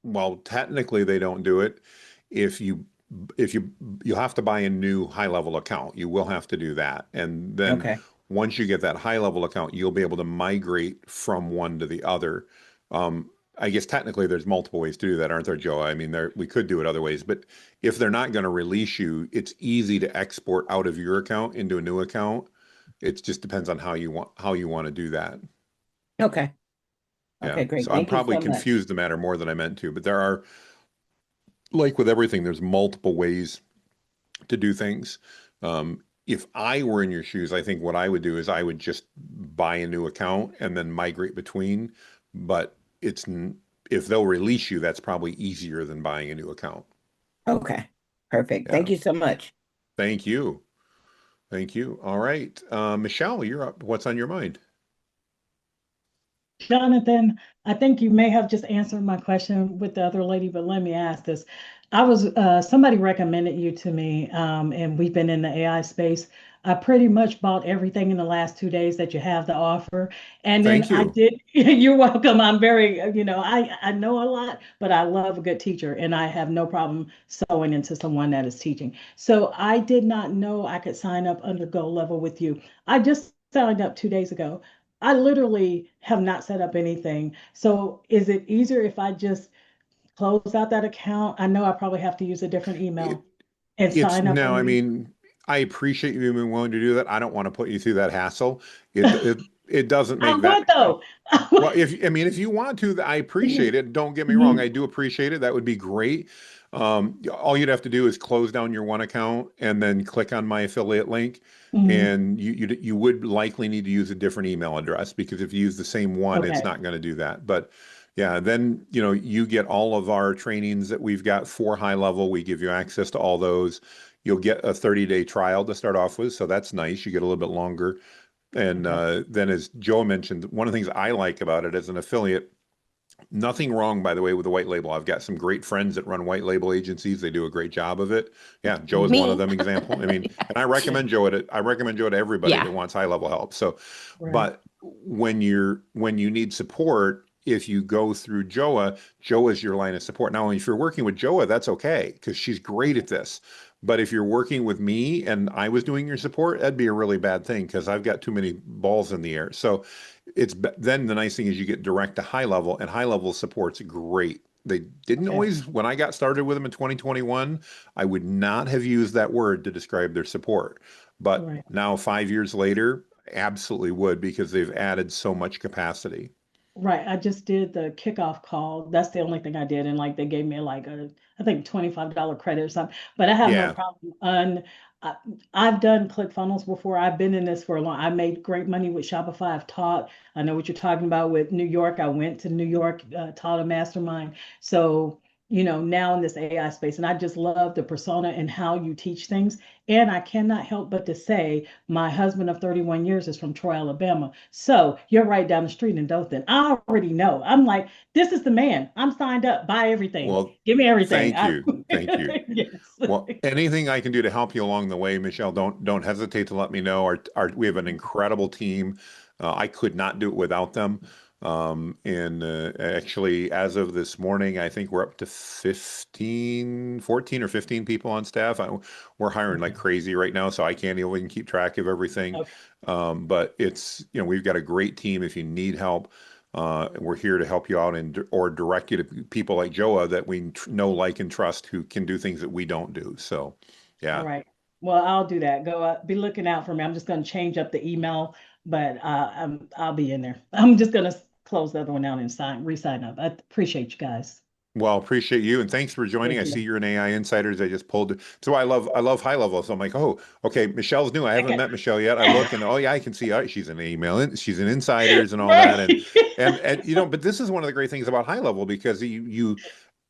while technically they don't do it, if you if you have to buy a new high level account, you will have to do that. And then Okay. once you get that high level account, you'll be able to migrate from one to the other. I guess technically there's multiple ways to do that, aren't there, Joe? I mean, we could do it other ways, but if they're not going to release you, it's easy to export out of your account into a new account. It just depends on how you want to do that. Okay. Yeah. Okay, great. So I'm Thank you probably so much. confused the matter more than I meant to, but there are, like with everything, there's multiple ways to do things. If I were in your shoes, I think what I would do is I would just buy a new account and then migrate between. But if they'll release you, that's probably easier than buying a new account. Okay. Perfect. Yeah. Thank you so much. Thank you. Thank you. All right. Michelle, you're up. What's on your mind? Jonathan, I think you may have just answered my question with the other lady, but let me ask this. Somebody recommended you to me, and we've been in the AI space. I pretty much bought everything in the last 2 days that you have to offer. And then Thank I you. did, you're welcome. I'm very, I know a lot, but I love a good teacher and I have no problem sewing into someone that is teaching. So I did not know I could sign up under Go Level with you. I just signed up 2 days ago. I literally have not set up anything. So is it easier if I just close out that account? I know I probably have to use a different It, email and it's sign up no, I anew. mean, I appreciate you being willing to do that. I don't want to put you through that hassle. It doesn't I make would that. though. I Well, would. if I mean, if you want to, I appreciate it. Don't get me wrong, Mhm, I do appreciate it. That would be great. All you'd have to do is close down your one account and then click on my affiliate link, mhm. and you would likely need to use a different email address because if you use the same one, it's Okay. not going to do that. But yeah, then you get all of our trainings that we've got for high level. We give you access to all those. You'll get a 30-day trial to start off with, so that's nice. You get a little bit longer. And Okay. then, as Joe mentioned, one of the things I like about it as an affiliate, nothing wrong, by the way, with the white label. I've got some great friends that run white label agencies. They do a great job of it. Yeah, Joe is Mhm. one of Me. them example. I mean, and I recommend Joe to everybody Yeah. that wants high level help. So, Right. but when you need support, if you go through Joa, Joa is your line of support. Now, if you're working with Joa, that's okay because she's great Okay. at this. But if you're working with me and I was doing your support, that'd be a really bad thing because I've got too many balls in the air. So then the nice thing is you get direct to high level, and high level support's great. They didn't Okay. always, when I got started with them in 2021, I would not have used that word to describe their support. But Right. now, 5 years later, absolutely would because they've added so much capacity. Right. I just did the kickoff call. That's the only thing I did. And like they gave me like I think $25 credit or something. But I have no Yeah. problem. I, I've done ClickFunnels before. I've been in this for a long. I made great money with Shopify. I've taught. I know what you're talking about with New York. I went to New York, taught a mastermind. So, now in this AI space, and I just love the persona and how you teach things. And I cannot help but to say my husband of 31 years is from Troy, Alabama. So you're right down the street in Dothan. I already know. I'm like, this is the man. I'm signed up. Buy everything. Well, Give me everything. thank you. Thank you. Yes. Well, anything I can do to help you along the way, Michelle, don't hesitate to let me know. We have an incredible team. I could not do it without them. And actually, as of this morning, I think we're up to 14 or 15 people on staff. We're hiring like Okay. crazy right now, so I can't even keep track of everything. Okay. But we've got a great team. If you need help, we're here to help you out or direct you to people like Joa that we know, like, and trust who can do things that we don't do. So, All yeah. right. Well, I'll do that. Go be looking out for me. I'm just going to change up the email, but I'll be in there. I'm just going to close the other one out and re-sign up. I appreciate you guys. Well, appreciate you and thanks for joining. Thank I see you. you're an AI Insiders. I just pulled it. So I love high level. So I'm like, oh, okay, Michelle's new. I haven't Okay. met Michelle yet. I look and oh yeah, I can see she's an she's an Insiders and all that. And Right. but this is one of the great things about high level because you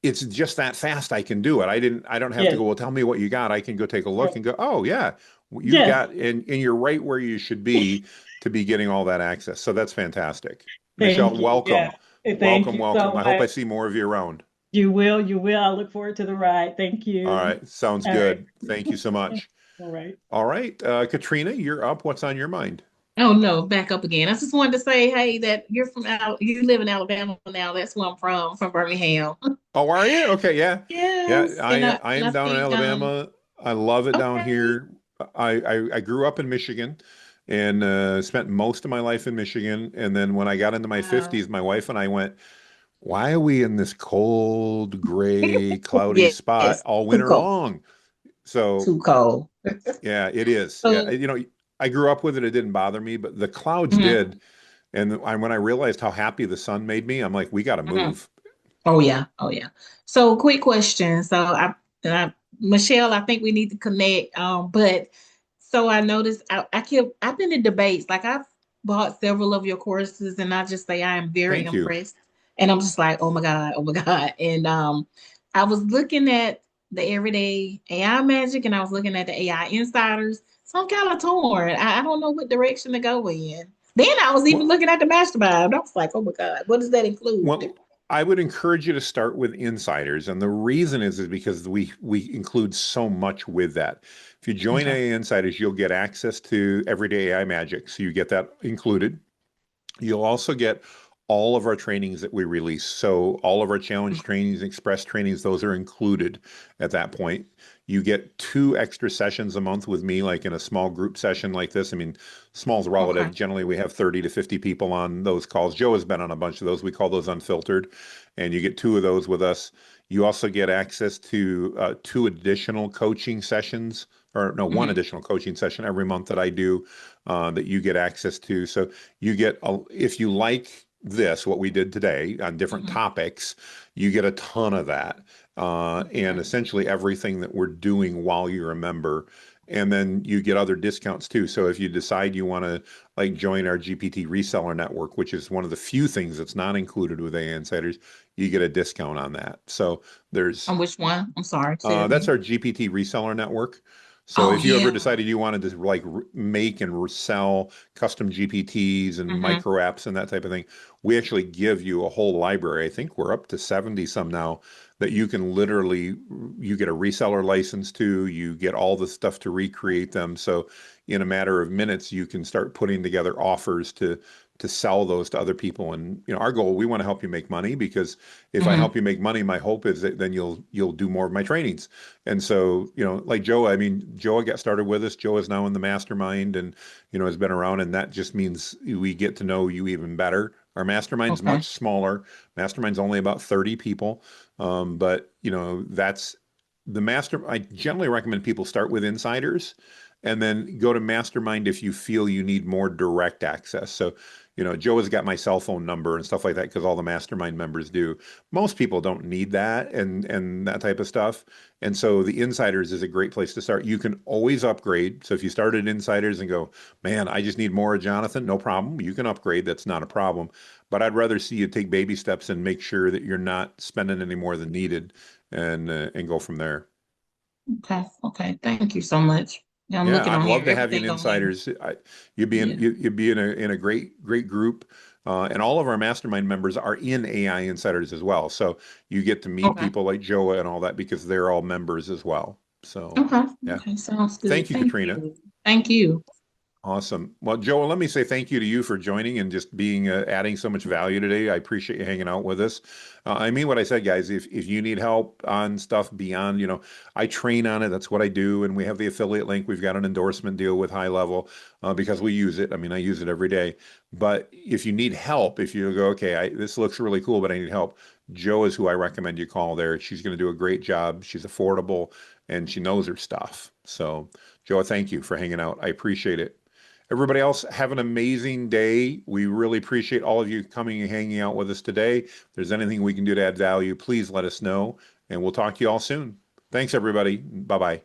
it's just that fast I can do it. I don't have to Yes. go, well, tell me what you got. I can go take a look Right. and go, oh yeah, you've Yes. got and you're right where you should be to be getting all that access. So that's fantastic. Michelle, Thank you. Yeah. welcome. Thank Welcome, you so welcome. I hope I much. see more of you around. You will. You will. I look forward to the ride. Thank All you. right, sounds All right. good. Thank you so much. All right. All right, Katrina, you're up. What's on your mind? Oh no, back up again. I just wanted to say, hey, that you live in Alabama now. That's where I'm from Birmingham. Oh, are you? Okay, yeah, yeah. Yes, I and am I down in see Alabama. I love it down okay. here. I grew up in Michigan and spent most of my life in Michigan. And then when I got into my Wow. 50s, my wife and I went, "Why are we in this cold, gray, cloudy Yes, spot all too winter cold. long?" So Too cold. yeah, it is. Yeah, So I grew up with it. It didn't bother me, but the clouds mhm, did. And when I realized how happy the sun made me, I'm like, we got to mhm. move. Oh yeah, oh yeah. So quick question. I Michelle, I think we need to connect. But so I noticed I've been in debates. Like I've bought several of your courses, and I just say I am very Thank you. impressed. And I'm just like, oh my God. And I was looking at the everyday AI magic, and I was looking at the AI insiders. So I'm kind of torn. I don't know what direction to go in. Then I was even Well, looking at the mastermind. I was like, oh my God, what does that include? well, I would encourage you to start with insiders, and the reason is because we include so much with that. If you join Okay. AA Insiders, you'll get access to everyday AI magic, so you get that included. You'll also get all of our trainings that we release. So all of our challenge trainings, express trainings, those are included at that point. You get 2 extra sessions a month with me, like in a small group session like this. I mean, small's Okay. relative. Generally, we have 30 to 50 people on those calls. Joe has been on a bunch of those. We call those unfiltered. And you get 2 of those with us. You also get access to 2 additional coaching sessions, or no, one additional coaching session every month that I do that you get access to. So you get, if you like this, what we did today on different topics, you get a ton of that. And essentially everything that we're doing while you're a member. And then you get other discounts too. So if you decide you want to like join our GPT reseller network, which is one of the few things that's not included with AI Insiders, you get a discount on that. So there's On which one? I'm sorry. Say it that's again. our GPT reseller network. So if you ever decided you wanted to like make and resell custom GPTs and micro apps and that type of thing, we actually give you a whole library. I think we're up to 70 some now that you can literally, you get a reseller license to, you get all the stuff to recreate them. So in a matter of minutes, you can start putting together offers to sell those to other people. And our goal, we want to help you make money, because if I help you make money, my hope is that then you'll do more of my trainings. And so, like Joe, I mean, Joe got started with us. Joe is now in the mastermind and, has been around, and that just means we get to know you even better. Our mastermind's much smaller. Mastermind's only about 30 people. But that's the master. I generally recommend people start with insiders and then go to mastermind if you feel you need more direct access. So, Joe has got my cell phone number and stuff like that because all the mastermind members do. Most people don't need that and that type of stuff. And so the insiders is a great place to start. You can always upgrade. So if you started insiders and go, man, I just need more of Jonathan, no problem. You can upgrade. That's not a problem. But I'd rather see you take baby steps and make sure that you're not spending any more than needed, and go from there. Okay. Okay. Thank you so much. Yeah, I'm Yeah, looking I'd on here. love to have you in Everything on here. Insiders. You'd be in Yeah. you'd be in a great group, and all of our mastermind members are in AI Insiders as well. So you get to meet Okay. people like Joe and all that because they're all members as well. So Okay. yeah, Okay. Sounds thank good. you, Thank Katrina. you. Thank you. Awesome. Well, Joel, let me say thank you to you for joining and just being adding so much value today. I appreciate you hanging out with us. I mean what I said, guys. If you need help on stuff beyond, I train on it. That's what I do, and we have the affiliate link. We've got an endorsement deal with High Level because we use it. I mean, I use it every day. But if you need help, if you go, okay, this looks really cool, but I need help, Joe is who I recommend you call there. She's going to do a great job. She's affordable and she knows her stuff. So, Joe, thank you for hanging out. I appreciate it. Everybody else, have an amazing day. We really appreciate all of you coming and hanging out with us today. If there's anything we can do to add value, please let us know, and we'll talk to you all soon. Thanks, everybody. Bye-bye.